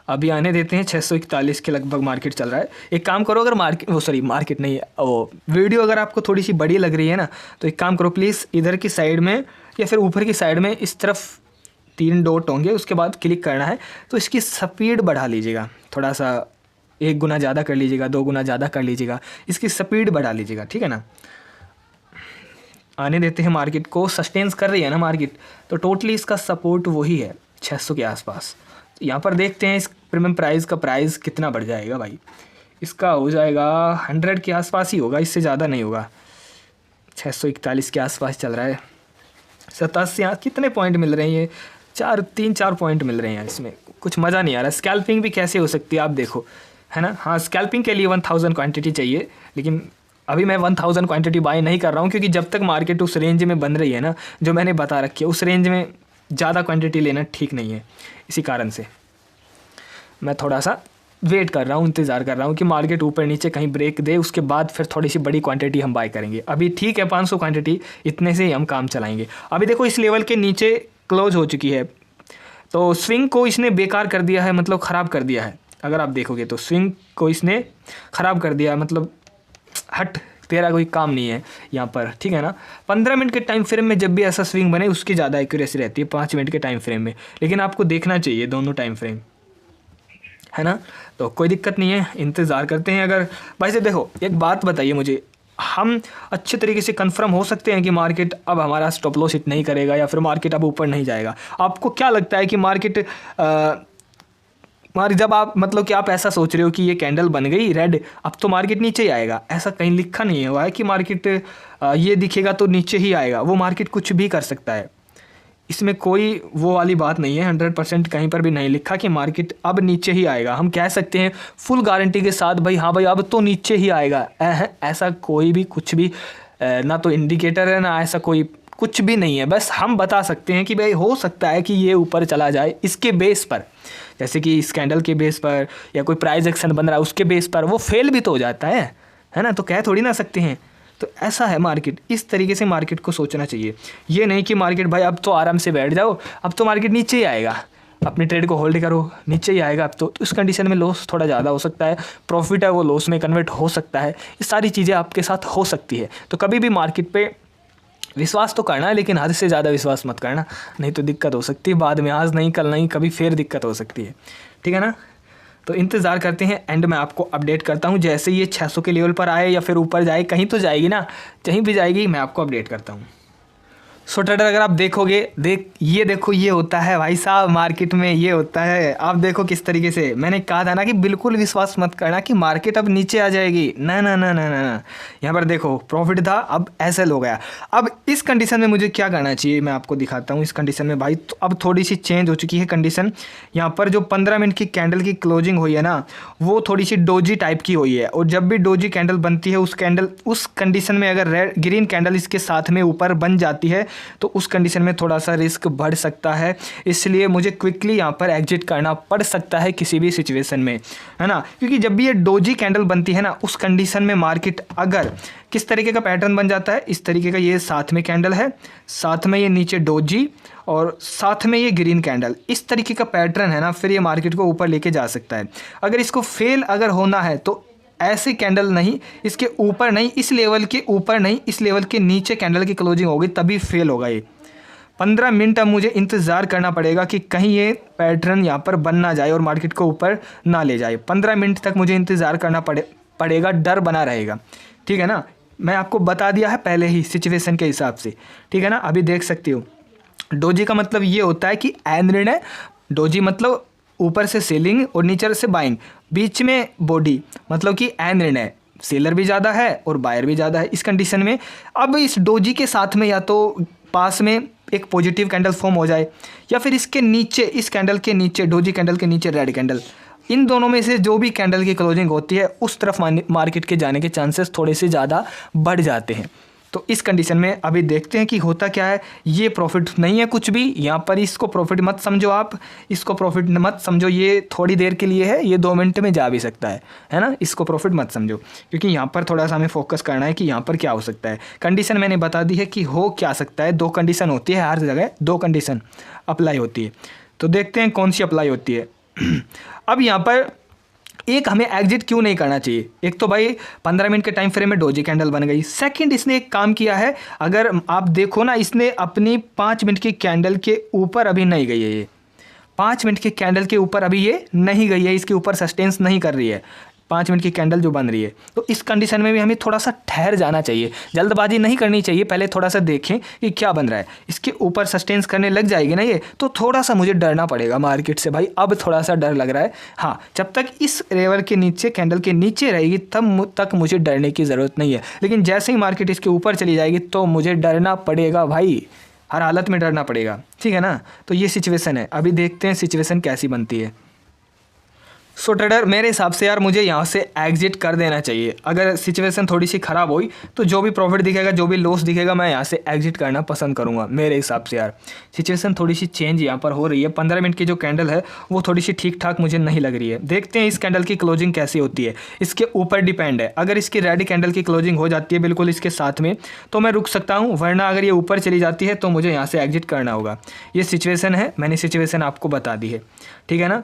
अभी आने देते हैं। 641 के लगभग मार्केट चल रहा है। एक काम करो, अगर मार्केट नहीं, वो वीडियो अगर आपको थोड़ी सी बड़ी लग रही है ना, तो एक काम करो प्लीज़, इधर की साइड में या फिर ऊपर की साइड में इस तरफ 3 डॉट होंगे, उसके बाद क्लिक करना है, तो इसकी स्पीड बढ़ा लीजिएगा थोड़ा सा, 1 गुना ज़्यादा कर लीजिएगा, 2 गुना ज़्यादा कर लीजिएगा, इसकी स्पीड बढ़ा लीजिएगा, ठीक है ना? आने देते हैं मार्केट को। सस्टेंस कर रही है ना मार्केट, तो टोटली इसका सपोर्ट वही है 600 के आसपास। यहाँ पर देखते हैं इस प्रीमियम प्राइस का प्राइस कितना बढ़ जाएगा भाई। इसका हो जाएगा 100 के आसपास ही होगा, इससे ज़्यादा नहीं होगा। 641 के आसपास चल रहा है। 87 यहाँ कितने पॉइंट मिल रहे हैं? ये 3-4 पॉइंट मिल रहे हैं यार, इसमें कुछ मज़ा नहीं आ रहा। स्कैल्पिंग भी कैसे हो सकती है आप देखो, है ना? हाँ, स्कैल्पिंग के लिए 1000 क्वान्टिटी चाहिए, लेकिन अभी मैं 1000 क्वांटिटी बाय नहीं कर रहा हूँ, क्योंकि जब तक मार्केट उस रेंज में बन रही है ना जो मैंने बता रखी है, उस रेंज में ज़्यादा क्वांटिटी लेना ठीक नहीं है। इसी कारण से मैं थोड़ा सा वेट कर रहा हूँ, इंतज़ार कर रहा हूँ कि मार्केट ऊपर नीचे कहीं ब्रेक दे, उसके बाद फिर थोड़ी सी बड़ी क्वांटिटी हम बाय करेंगे। अभी ठीक है 500 क्वांटिटी, इतने से ही हम काम चलाएंगे। अभी देखो इस लेवल के नीचे क्लोज हो चुकी है, तो स्विंग को इसने बेकार कर दिया है, मतलब ख़राब कर दिया है। अगर आप देखोगे तो स्विंग को इसने ख़राब कर दिया है, मतलब हट तेरा कोई काम नहीं है यहाँ पर, ठीक है ना? 15 मिनट के टाइम फ्रेम में जब भी ऐसा स्विंग बने उसकी ज़्यादा एक्यूरेसी रहती है 5 मिनट के टाइम फ्रेम में, लेकिन आपको देखना चाहिए दोनों टाइम फ्रेम, है ना? तो कोई दिक्कत नहीं है, इंतज़ार करते हैं। अगर भाई से देखो, एक बात बताइए मुझे, हम अच्छे तरीके से कंफर्म हो सकते हैं कि मार्केट अब हमारा स्टॉप लॉस हिट नहीं करेगा या फिर मार्केट अब ऊपर नहीं जाएगा? आपको क्या लगता है कि मार्केट जब आप मतलब कि आप ऐसा सोच रहे हो कि ये कैंडल बन गई रेड, अब तो मार्केट नीचे ही आएगा, ऐसा कहीं लिखा नहीं हुआ है कि मार्केट ये दिखेगा तो नीचे ही आएगा। वो मार्केट कुछ भी कर सकता है, इसमें कोई वो वाली बात नहीं है। 100% कहीं पर भी नहीं लिखा कि मार्केट अब नीचे ही आएगा। हम कह सकते हैं फुल गारंटी के साथ, भाई हाँ भाई अब तो नीचे ही आएगा, ऐसा कोई भी कुछ भी ना तो इंडिकेटर है ना ऐसा कोई कुछ भी नहीं है। बस हम बता सकते हैं कि भाई हो सकता है कि ये ऊपर चला जाए इसके बेस पर, जैसे कि इस कैंडल के बेस पर या कोई प्राइस एक्शन बन रहा है उसके बेस पर। वो फेल भी तो हो जाता है ना? तो कह थोड़ी ना सकते हैं। तो ऐसा है मार्केट, इस तरीके से मार्केट को सोचना चाहिए। ये नहीं कि मार्केट भाई अब तो आराम से बैठ जाओ, अब तो मार्केट नीचे ही आएगा, अपने ट्रेड को होल्ड करो, नीचे ही आएगा अब तो इस कंडीशन में लॉस थोड़ा ज़्यादा हो सकता है, प्रॉफिट है वो लॉस में कन्वर्ट हो सकता है। ये सारी चीज़ें आपके साथ हो सकती है। तो कभी भी मार्केट पे विश्वास तो करना है, लेकिन हद से ज़्यादा विश्वास मत करना, नहीं तो दिक्कत हो सकती है बाद में। आज नहीं कल नहीं, कभी फिर दिक्कत हो सकती है, ठीक है ना? तो इंतज़ार करते हैं, एंड मैं आपको अपडेट करता हूँ जैसे ये 600 के लेवल पर आए या फिर ऊपर जाए, कहीं तो जाएगी ना, कहीं भी जाएगी, मैं आपको अपडेट करता हूँ। सो ट्रेडर अगर आप देखोगे, ये देखो ये होता है भाई साहब, मार्केट में ये होता है। आप देखो किस तरीके से, मैंने कहा था ना कि बिल्कुल विश्वास मत करना कि मार्केट अब नीचे आ जाएगी, ना ना ना ना ना ना। यहाँ पर देखो प्रॉफिट था, अब एसएल हो गया। अब इस कंडीशन में मुझे क्या करना चाहिए मैं आपको दिखाता हूँ। इस कंडीशन में भाई तो अब थोड़ी सी चेंज हो चुकी है कंडीशन। यहाँ पर जो 15 मिनट की कैंडल की क्लोजिंग हुई है ना, वो थोड़ी सी डोजी टाइप की हुई है, और जब भी डोजी कैंडल बनती है उस कंडीशन में अगर ग्रीन कैंडल इसके साथ में ऊपर बन जाती है तो उस कंडीशन में थोड़ा सा रिस्क बढ़ सकता है। इसलिए मुझे क्विकली यहाँ पर एग्जिट करना पड़ सकता है किसी भी सिचुएशन में, है ना। क्योंकि जब भी ये डोजी कैंडल बनती है ना, उस कंडीशन में मार्केट अगर किस तरीके का पैटर्न बन जाता है, इस तरीके का, ये साथ में कैंडल है, साथ में ये नीचे डोजी और साथ में ये ग्रीन कैंडल, इस तरीके का पैटर्न है ना, फिर ये मार्केट को ऊपर लेके जा सकता है। अगर इसको फेल अगर होना है तो ऐसे कैंडल नहीं, इसके ऊपर नहीं, इस लेवल के ऊपर नहीं, इस लेवल के नीचे कैंडल की क्लोजिंग होगी तभी फेल होगा ये। 15 मिनट अब मुझे इंतज़ार करना पड़ेगा कि कहीं ये पैटर्न यहाँ पर बन ना जाए और मार्केट को ऊपर ना ले जाए। 15 मिनट तक मुझे इंतज़ार करना पड़ेगा, डर बना रहेगा, ठीक है ना। मैं आपको बता दिया है पहले ही सिचुएशन के हिसाब से, ठीक है ना। अभी देख सकते हो डोजी का मतलब ये होता है कि निर्णय, डोजी मतलब ऊपर से सेलिंग और नीचे से बाइंग, बीच में बॉडी, मतलब कि निर्णय, सेलर भी ज़्यादा है और बायर भी ज़्यादा है। इस कंडीशन में अब इस डोजी के साथ में या तो पास में एक पॉजिटिव कैंडल फॉर्म हो जाए या फिर इसके नीचे, इस कैंडल के नीचे, डोजी कैंडल के नीचे रेड कैंडल, इन दोनों में से जो भी कैंडल की क्लोजिंग होती है उस तरफ मार्केट के जाने के चांसेस थोड़े से ज़्यादा बढ़ जाते हैं। तो इस कंडीशन में अभी देखते हैं कि होता क्या है। ये प्रॉफिट नहीं है कुछ भी यहाँ पर, इसको प्रॉफिट मत समझो आप, इसको प्रॉफिट मत समझो, ये थोड़ी देर के लिए है, ये 2 मिनट में जा भी सकता है ना। इसको प्रॉफिट मत समझो, क्योंकि यहाँ पर थोड़ा सा हमें फोकस करना है कि यहाँ पर क्या हो सकता है। कंडीशन मैंने बता दी है कि हो क्या सकता है। 2 कंडीशन होती है हर जगह, 2 कंडीशन अप्लाई होती है। तो देखते हैं कौन सी अप्लाई होती है। अब यहाँ पर एक हमें एग्जिट क्यों नहीं करना चाहिए। एक तो भाई 15 मिनट के टाइम फ्रेम में डोजी कैंडल बन गई। सेकंड, इसने एक काम किया है, अगर आप देखो ना, इसने अपनी 5 मिनट की कैंडल के ऊपर अभी नहीं गई है, ये 5 मिनट की कैंडल के ऊपर अभी ये नहीं गई है, इसके ऊपर सस्टेंस नहीं कर रही है 5 मिनट की कैंडल जो बन रही है। तो इस कंडीशन में भी हमें थोड़ा सा ठहर जाना चाहिए, जल्दबाजी नहीं करनी चाहिए, पहले थोड़ा सा देखें कि क्या बन रहा है। इसके ऊपर सस्टेंस करने लग जाएगी ना ये, तो थोड़ा सा मुझे डरना पड़ेगा मार्केट से भाई, अब थोड़ा सा डर लग रहा है। हाँ, जब तक इस लेवल के नीचे, कैंडल के नीचे रहेगी तब तक मुझे डरने की ज़रूरत नहीं है, लेकिन जैसे ही मार्केट इसके ऊपर चली जाएगी तो मुझे डरना पड़ेगा भाई, हर हालत में डरना पड़ेगा, ठीक है ना। तो ये सिचुएशन है, अभी देखते हैं सिचुएशन कैसी बनती है। सो ट्रेडर मेरे हिसाब से यार मुझे यहाँ से एग्जिट कर देना चाहिए। अगर सिचुएशन थोड़ी सी ख़राब हुई तो जो भी प्रॉफिट दिखेगा, जो भी लॉस दिखेगा, मैं यहाँ से एग्जिट करना पसंद करूँगा मेरे हिसाब से। यार सिचुएशन थोड़ी सी चेंज यहाँ पर हो रही है। 15 मिनट की जो कैंडल है वो थोड़ी सी ठीक ठाक मुझे नहीं लग रही है। देखते हैं इस कैंडल की क्लोजिंग कैसी होती है, इसके ऊपर डिपेंड है। अगर इसकी रेड कैंडल की क्लोजिंग हो जाती है बिल्कुल इसके साथ में तो मैं रुक सकता हूँ, वरना अगर ये ऊपर चली जाती है तो मुझे यहाँ से एग्जिट करना होगा। ये सिचुएशन है, मैंने सिचुएशन आपको बता दी है, ठीक है ना।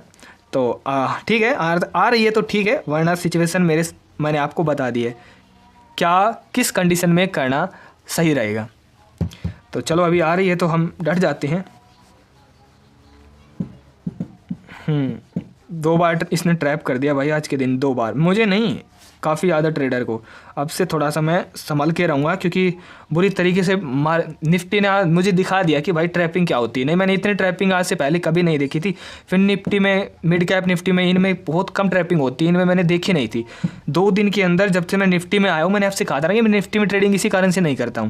तो ठीक है, आ रही है तो ठीक है, वरना सिचुएशन मैंने आपको बता दी है क्या किस कंडीशन में करना सही रहेगा। तो चलो अभी आ रही है तो हम डट जाते हैं। 2 बार इसने ट्रैप कर दिया भाई आज के दिन, 2 बार, मुझे नहीं, काफ़ी ज़्यादा ट्रेडर को। अब से थोड़ा सा मैं संभल के रहूँगा, क्योंकि बुरी तरीके से निफ्टी ने मुझे दिखा दिया कि भाई ट्रैपिंग क्या होती है। नहीं, मैंने इतनी ट्रैपिंग आज से पहले कभी नहीं देखी थी। फिर निफ्टी में, मिड कैप निफ्टी में, इनमें बहुत कम ट्रैपिंग होती है, इनमें मैंने देखी नहीं थी। 2 दिन के अंदर जब से मैं निफ्टी में आया हूँ, मैंने आपसे कहा था ना कि मैं निफ्टी में ट्रेडिंग इसी कारण से नहीं करता हूँ,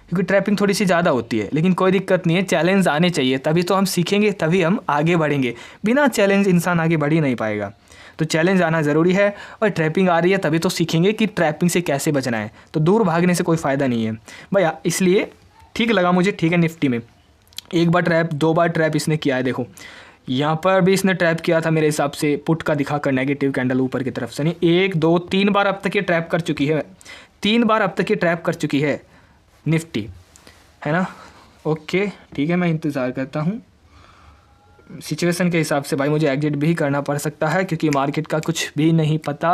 क्योंकि ट्रैपिंग थोड़ी सी ज़्यादा होती है। लेकिन कोई दिक्कत नहीं है, चैलेंज आने चाहिए, तभी तो हम सीखेंगे, तभी हम आगे बढ़ेंगे। बिना चैलेंज इंसान आगे बढ़ ही नहीं पाएगा। तो चैलेंज आना ज़रूरी है, और ट्रैपिंग आ रही है तभी तो सीखेंगे कि ट्रैपिंग से कैसे बचना है। तो दूर भागने से कोई फ़ायदा नहीं है भैया, इसलिए ठीक लगा मुझे। ठीक है, निफ्टी में 1 बार ट्रैप, 2 बार ट्रैप इसने किया है। देखो यहाँ पर भी इसने ट्रैप किया था मेरे हिसाब से, पुट का दिखाकर नेगेटिव कैंडल ऊपर की तरफ से। नहीं, 1 2 3 बार अब तक ये ट्रैप कर चुकी है, 3 बार अब तक ये ट्रैप कर चुकी है निफ्टी, है ना। ओके ठीक है, मैं इंतज़ार करता हूँ। सिचुएशन के हिसाब से भाई मुझे एग्जिट भी करना पड़ सकता है, क्योंकि मार्केट का कुछ भी नहीं पता।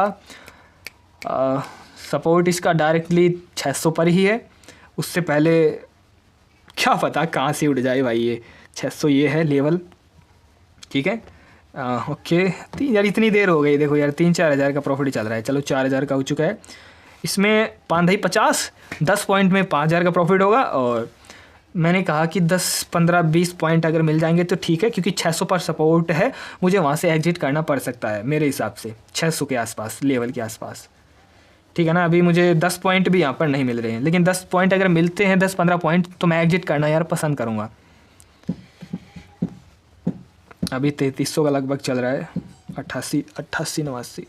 सपोर्ट इसका डायरेक्टली 600 पर ही है, उससे पहले क्या पता कहाँ से उड़ जाए भाई। ये 600 ये है लेवल, ठीक है। ओके तीन यार इतनी देर हो गई, देखो यार 3-4 हज़ार का प्रॉफिट चल रहा है। चलो 4 हज़ार का हो चुका है। इसमें 5-50 10 पॉइंट में 5 हज़ार का प्रॉफिट होगा। और मैंने कहा कि 10-15-20 पॉइंट अगर मिल जाएंगे तो ठीक है, क्योंकि 600 पर सपोर्ट है, मुझे वहाँ से एग्जिट करना पड़ सकता है मेरे हिसाब से 600 के आसपास, लेवल के आसपास, ठीक है ना। अभी मुझे 10 पॉइंट भी यहाँ पर नहीं मिल रहे हैं, लेकिन 10 पॉइंट अगर मिलते हैं, 10-15 पॉइंट, तो मैं एग्जिट करना यार पसंद करूँगा। अभी 3300 का लगभग चल रहा है, 88-89।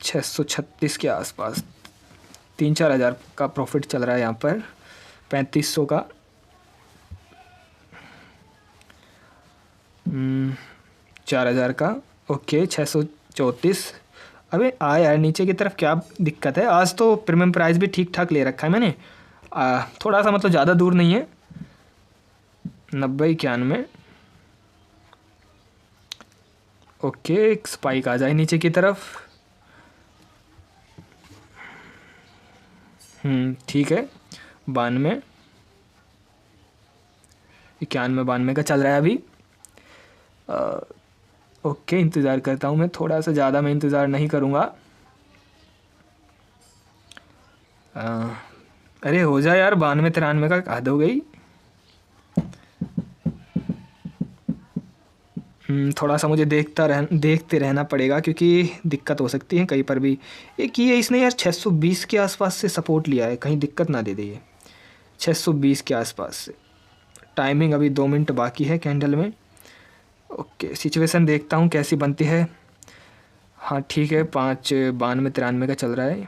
636 के आसपास 3-4 हज़ार का प्रॉफिट चल रहा है यहाँ पर। 3500 का 4 हज़ार का। ओके 634। अबे आ यार नीचे की तरफ, क्या दिक्कत है? आज तो प्रीमियम प्राइस भी ठीक ठाक ले रखा है मैंने, थोड़ा सा मतलब ज़्यादा दूर नहीं है। 90-91। ओके एक स्पाइक आ जाए नीचे की तरफ। ठीक है। 92, 91-92 का चल रहा है अभी। ओके इंतज़ार करता हूँ मैं थोड़ा सा, ज़्यादा मैं इंतज़ार नहीं करूँगा। अरे हो जाए यार, 92-93 का हद हो गई। थोड़ा सा मुझे देखते रहना पड़ेगा, क्योंकि दिक्कत हो सकती है कहीं पर भी। एक ये इसने यार 620 के आसपास से सपोर्ट लिया है, कहीं दिक्कत ना दे दे ये। 620 के आसपास से। टाइमिंग अभी 2 मिनट बाकी है कैंडल में। ओके सिचुएशन देखता हूँ कैसी बनती है। हाँ ठीक है, 5-92-93 का चल रहा है।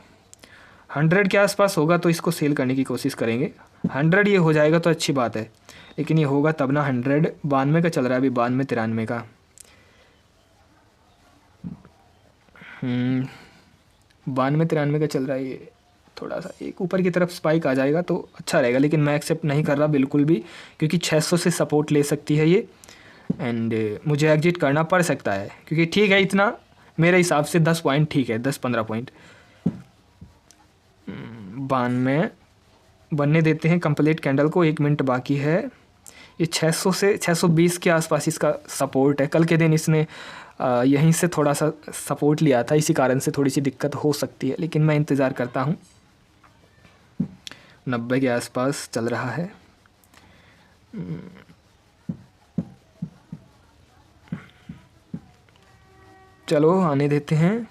100 के आसपास होगा तो इसको सेल करने की कोशिश करेंगे। 100 ये हो जाएगा तो अच्छी बात है, लेकिन ये होगा तब ना। 192 का चल रहा है अभी, 92-93 का। 92-93 का चल रहा है ये। थोड़ा सा एक ऊपर की तरफ स्पाइक आ जाएगा तो अच्छा रहेगा, लेकिन मैं एक्सेप्ट नहीं कर रहा बिल्कुल भी, क्योंकि 600 से सपोर्ट ले सकती है ये। एंड मुझे एग्जिट करना पड़ सकता है, क्योंकि ठीक है इतना मेरे हिसाब से 10 पॉइंट ठीक है, 10-15 पॉइंट। 92 बनने देते हैं कंप्लीट कैंडल को, 1 मिनट बाकी है। ये 600 से 620 के आसपास इसका सपोर्ट है। कल के दिन इसने यहीं से थोड़ा सा सपोर्ट लिया था, इसी कारण से थोड़ी सी दिक्कत हो सकती है, लेकिन मैं इंतज़ार करता हूँ। 90 के आसपास चल रहा है। चलो आने देते हैं।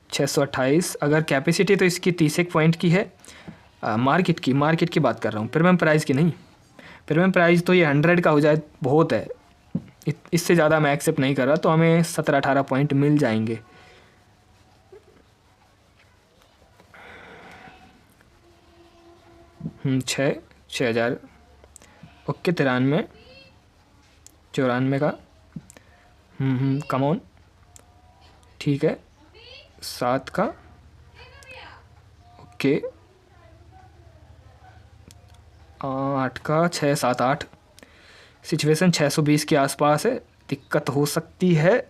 628 अगर कैपेसिटी तो इसकी 31 पॉइंट की है। मार्केट की बात कर रहा हूँ, प्रीमियम प्राइस की नहीं। प्रीमियम प्राइस तो ये 100 का हो जाए बहुत है, इससे ज़्यादा मैं एक्सेप्ट नहीं कर रहा, तो हमें 17-18 पॉइंट मिल जाएंगे। छः हज़ार। ओके 93-94 का। कम ऑन ठीक है। 7 का। ओके 8 का। 6-7-8 सिचुएशन 620 के आसपास है, दिक्कत हो सकती है,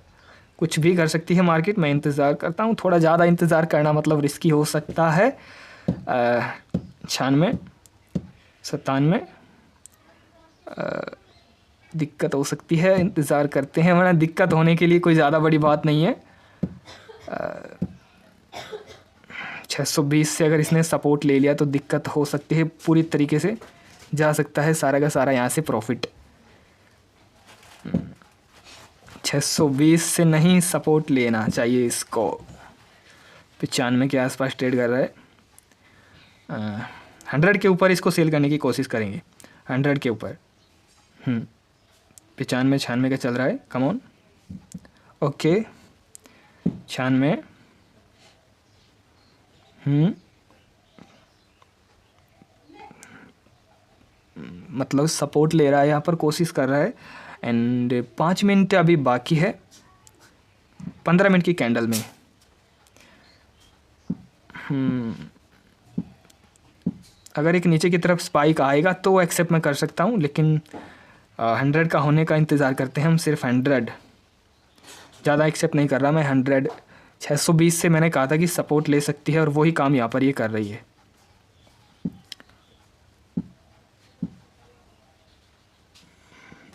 कुछ भी कर सकती है मार्केट। मैं इंतज़ार करता हूँ, थोड़ा ज़्यादा इंतज़ार करना मतलब रिस्की हो सकता है। 96-97 दिक्कत हो सकती है, इंतज़ार करते हैं, वरना दिक्कत होने के लिए कोई ज़्यादा बड़ी बात नहीं है। 620 से अगर इसने सपोर्ट ले लिया तो दिक्कत हो सकती है, पूरी तरीके से जा सकता है सारा का सारा यहाँ से प्रॉफिट। 620 से नहीं सपोर्ट लेना चाहिए इसको। 95 के आसपास ट्रेड कर रहा है। 100 के ऊपर इसको सेल करने की कोशिश करेंगे। 100 के ऊपर 95-96 का चल रहा है। Come on. ओके 96 मतलब सपोर्ट ले रहा है यहाँ पर, कोशिश कर रहा है। एंड 5 मिनट अभी बाकी है 15 मिनट की कैंडल में। अगर एक नीचे की तरफ स्पाइक आएगा तो एक्सेप्ट मैं कर सकता हूँ, लेकिन 100 का होने का इंतज़ार करते हैं हम। सिर्फ 100 ज़्यादा एक्सेप्ट नहीं कर रहा मैं। 100 620 से मैंने कहा था कि सपोर्ट ले सकती है, और वही काम यहाँ पर ये कर रही है।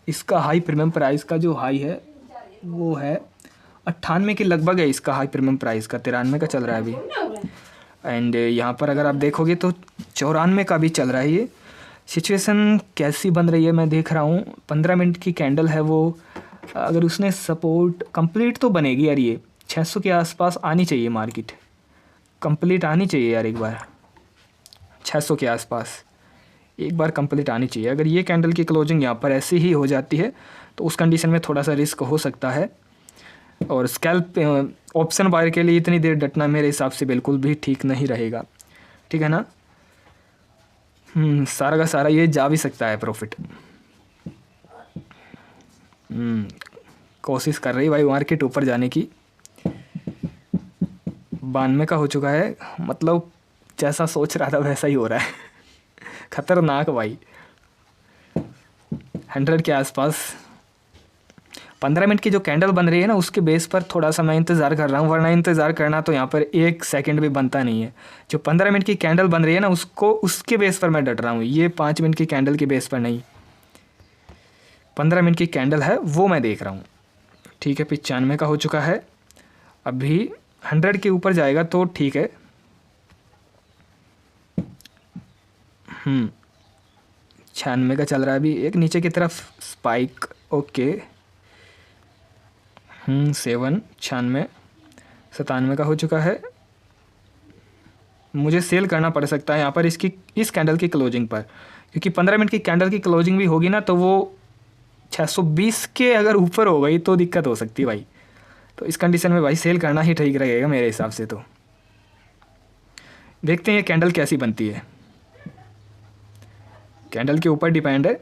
इसका हाई प्रीमियम प्राइस का जो हाई है वो है 98 के लगभग है। इसका हाई प्रीमियम प्राइस का 93 का चल रहा है अभी। एंड यहाँ पर अगर आप देखोगे तो 94 का भी चल रहा है। ये सिचुएशन कैसी बन रही है मैं देख रहा हूँ। 15 मिनट की कैंडल है वो, अगर उसने सपोर्ट कंप्लीट तो बनेगी यार। ये 600 के आसपास आनी चाहिए, मार्केट कंप्लीट आनी चाहिए यार। एक बार 600 के आसपास एक बार कंप्लीट आनी चाहिए। अगर ये कैंडल की क्लोजिंग यहाँ पर ऐसी ही हो जाती है तो उस कंडीशन में थोड़ा सा रिस्क हो सकता है। और स्कैल्प ऑप्शन बायर के लिए इतनी देर डटना मेरे हिसाब से बिल्कुल भी ठीक नहीं रहेगा, ठीक है ना। सारा का सारा ये जा भी सकता है प्रॉफिट। कोशिश कर रही भाई मार्केट ऊपर जाने की। 92 का हो चुका है, मतलब जैसा सोच रहा था वैसा ही हो रहा है। खतरनाक भाई। 100 के आसपास 15 मिनट की जो कैंडल बन रही है ना, उसके बेस पर थोड़ा सा मैं इंतज़ार कर रहा हूँ, वरना इंतज़ार करना तो यहाँ पर 1 सेकंड भी बनता नहीं है। जो 15 मिनट की कैंडल बन रही है ना, उसको उसके बेस पर मैं डट रहा हूँ, ये 5 मिनट की कैंडल के बेस पर नहीं। 15 मिनट की कैंडल है वो मैं देख रहा हूँ, ठीक है। 95 का हो चुका है, अभी 100 के ऊपर जाएगा तो ठीक है। 96 का चल रहा है अभी, एक नीचे की तरफ स्पाइक, ओके। 7 96 97 का हो चुका है। मुझे सेल करना पड़ सकता है यहाँ पर इस कैंडल की क्लोजिंग पर, क्योंकि 15 मिनट की कैंडल की क्लोजिंग भी होगी ना तो वो 620 के अगर ऊपर हो गई तो दिक्कत हो सकती है भाई। तो इस कंडीशन में भाई सेल करना ही ठीक रहेगा मेरे हिसाब से। तो देखते हैं ये कैंडल कैसी बनती है, कैंडल के ऊपर डिपेंड है।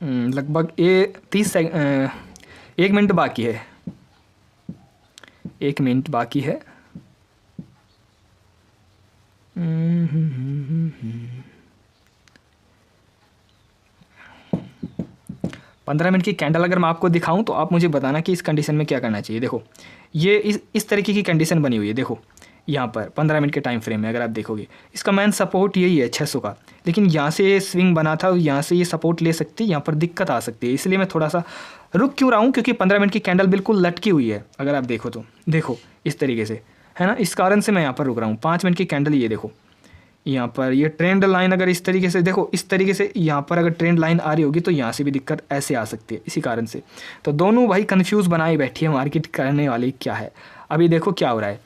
लगभग 1 मिनट बाकी है, 1 मिनट बाकी है। 15 मिनट की कैंडल अगर मैं आपको दिखाऊं तो आप मुझे बताना कि इस कंडीशन में क्या करना चाहिए। देखो ये इस तरीके की कंडीशन बनी हुई है। देखो यहाँ पर 15 मिनट के टाइम फ्रेम में अगर आप देखोगे, इसका मेन सपोर्ट यही है 600 का, लेकिन यहाँ से ये स्विंग बना था, यहाँ से ये सपोर्ट ले सकती है, यहाँ पर दिक्कत आ सकती है। इसलिए मैं थोड़ा सा रुक क्यों रहा हूँ, क्योंकि 15 मिनट की कैंडल बिल्कुल लटकी हुई है। अगर आप देखो तो देखो इस तरीके से है ना, इस कारण से मैं यहाँ पर रुक रहा हूँ। 5 मिनट की कैंडल ये देखो, यहाँ पर ये ट्रेंड लाइन अगर इस तरीके से देखो, इस तरीके से यहाँ पर अगर ट्रेंड लाइन आ रही होगी तो यहाँ से भी दिक्कत ऐसे आ सकती है, इसी कारण से। तो दोनों भाई कंफ्यूज बनाए बैठी है मार्केट, करने वाली क्या है। अभी देखो क्या हो रहा है,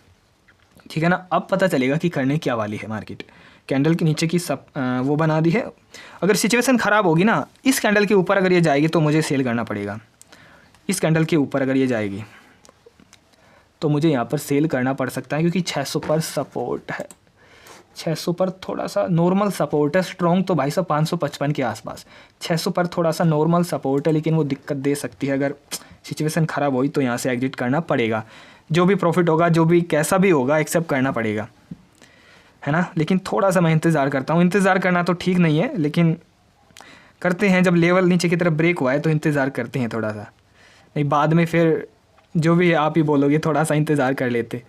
ठीक है ना। अब पता चलेगा कि करने क्या वाली है मार्केट। कैंडल के नीचे की सब वो बना दी है। अगर सिचुएशन ख़राब होगी ना, इस कैंडल के ऊपर अगर ये जाएगी तो मुझे सेल करना पड़ेगा। इस कैंडल के ऊपर अगर ये जाएगी तो मुझे यहाँ पर सेल करना पड़ सकता है, क्योंकि 600 पर सपोर्ट है। 600 पर थोड़ा सा नॉर्मल सपोर्ट है, स्ट्रॉन्ग तो भाई साहब 555 के आसपास। 600 पर थोड़ा सा नॉर्मल सपोर्ट है, लेकिन वो दिक्कत दे सकती है। अगर सिचुएशन ख़राब हुई तो यहाँ से एग्जिट करना पड़ेगा। जो भी प्रॉफिट होगा, जो भी कैसा भी होगा, एक्सेप्ट करना पड़ेगा, है ना। लेकिन थोड़ा सा मैं इंतज़ार करता हूँ। इंतज़ार करना तो ठीक नहीं है, लेकिन करते हैं। जब लेवल नीचे की तरफ ब्रेक हुआ है तो इंतज़ार करते हैं थोड़ा सा, नहीं बाद में फिर जो भी आप ही बोलोगे थोड़ा सा इंतज़ार कर लेते।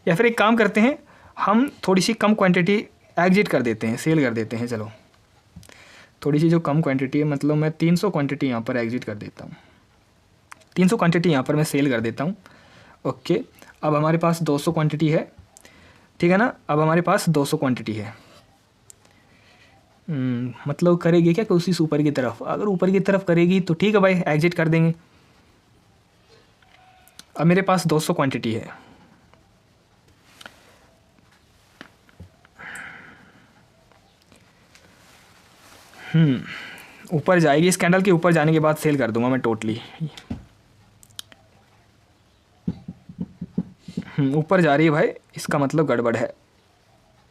या फिर एक काम करते हैं, हम थोड़ी सी कम क्वांटिटी एग्जिट कर देते हैं, सेल कर देते हैं। चलो थोड़ी सी जो कम क्वांटिटी है, मतलब मैं 300 क्वांटिटी यहाँ पर एग्जिट कर देता हूँ। 300 क्वांटिटी यहाँ पर मैं सेल कर देता हूँ, ओके। अब हमारे पास 200 क्वांटिटी है, ठीक है ना। अब हमारे पास 200 क्वांटिटी है। मतलब करेगी क्या कोशिश ऊपर की तरफ? अगर ऊपर की तरफ करेगी तो ठीक है भाई, एग्जिट कर देंगे। अब मेरे पास 200 क्वांटिटी है। ऊपर जाएगी, इस कैंडल के ऊपर जाने के बाद सेल कर दूंगा मैं टोटली। ऊपर जा रही है भाई, इसका मतलब गड़बड़ है।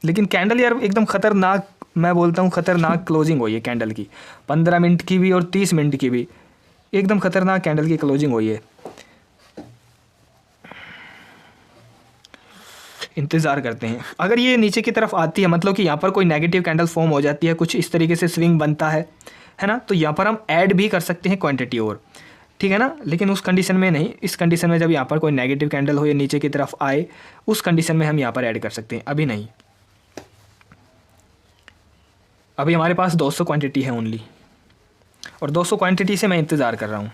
लेकिन कैंडल यार एकदम ख़तरनाक, मैं बोलता हूँ ख़तरनाक क्लोजिंग हुई है कैंडल की। 15 मिनट की भी और 30 मिनट की भी एकदम ख़तरनाक कैंडल की क्लोजिंग हुई है। इंतज़ार करते हैं। अगर ये नीचे की तरफ आती है, मतलब कि यहाँ पर कोई नेगेटिव कैंडल फॉर्म हो जाती है, कुछ इस तरीके से स्विंग बनता है ना, तो यहाँ पर हम ऐड भी कर सकते हैं क्वांटिटी और, ठीक है ना। लेकिन उस कंडीशन में नहीं, इस कंडीशन में जब यहाँ पर कोई नेगेटिव कैंडल हो या नीचे की तरफ आए, उस कंडीशन में हम यहाँ पर ऐड कर सकते हैं, अभी नहीं। अभी हमारे पास 200 क्वांटिटी है ओनली, और 200 क्वांटिटी से मैं इंतज़ार कर रहा हूँ।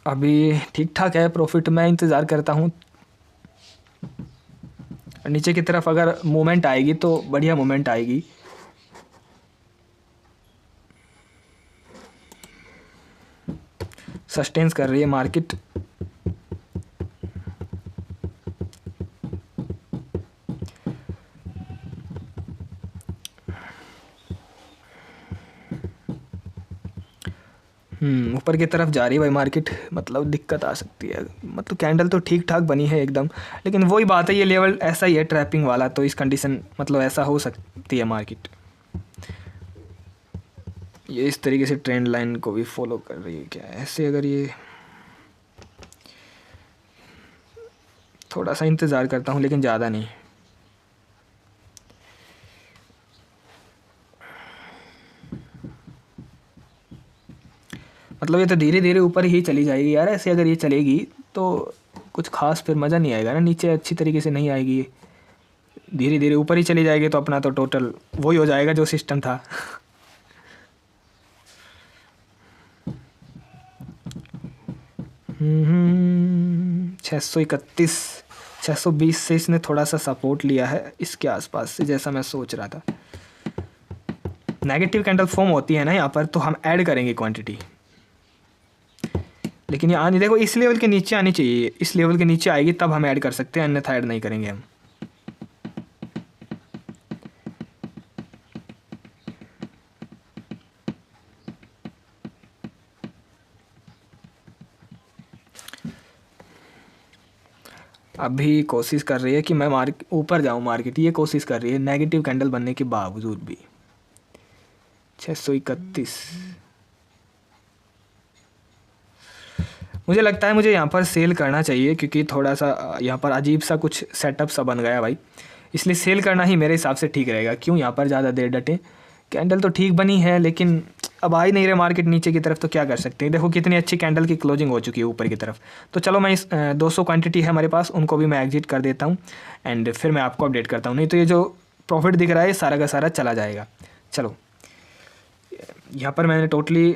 अभी ठीक ठाक है प्रॉफिट, मैं इंतज़ार करता हूँ। नीचे की तरफ अगर मूवमेंट आएगी तो बढ़िया मूवमेंट आएगी। सस्टेन्स कर रही है मार्केट। ऊपर की तरफ जा रही है भाई मार्केट, मतलब दिक्कत आ सकती है। मतलब कैंडल तो ठीक ठाक बनी है एकदम, लेकिन वही बात है, ये लेवल ऐसा ही है ट्रैपिंग वाला, तो इस कंडीशन मतलब ऐसा हो सकती है मार्केट। ये इस तरीके से ट्रेंड लाइन को भी फॉलो कर रही है क्या? ऐसे अगर ये थोड़ा सा इंतज़ार करता हूँ, लेकिन ज़्यादा नहीं। मतलब ये तो धीरे धीरे ऊपर ही चली जाएगी यार। ऐसे अगर ये चलेगी तो कुछ खास फिर मज़ा नहीं आएगा ना, नीचे अच्छी तरीके से नहीं आएगी ये। धीरे धीरे ऊपर ही चली जाएगी तो अपना तो टोटल वही हो जाएगा जो सिस्टम था। 631 620 से इसने थोड़ा सा सपोर्ट लिया है, इसके आसपास से, जैसा मैं सोच रहा था। नेगेटिव कैंडल फॉर्म होती है ना यहाँ पर, तो हम ऐड करेंगे क्वांटिटी, लेकिन ये आनी देखो इस लेवल के नीचे आनी चाहिए। इस लेवल के नीचे आएगी तब हम ऐड कर सकते हैं, अन्यथा ऐड नहीं करेंगे हम। अभी कोशिश कर रही है कि मैं ऊपर जाऊं मार्केट, ये कोशिश कर रही है नेगेटिव कैंडल बनने के बावजूद भी। 631 मुझे लगता है मुझे यहाँ पर सेल करना चाहिए, क्योंकि थोड़ा सा यहाँ पर अजीब सा कुछ सेटअप सा बन गया भाई, इसलिए सेल करना ही मेरे हिसाब से ठीक रहेगा। क्यों यहाँ पर ज़्यादा देर डटे? कैंडल तो ठीक बनी है, लेकिन अब आ ही नहीं रहे मार्केट नीचे की तरफ, तो क्या कर सकते हैं। देखो कितनी अच्छी कैंडल की क्लोजिंग हो चुकी है ऊपर की तरफ। तो चलो मैं इस 200 क्वांटिटी है हमारे पास, उनको भी मैं एग्जिट कर देता हूँ, एंड फिर मैं आपको अपडेट करता हूँ। नहीं तो ये जो प्रॉफिट दिख रहा है सारा का सारा चला जाएगा। चलो यहाँ पर मैंने टोटली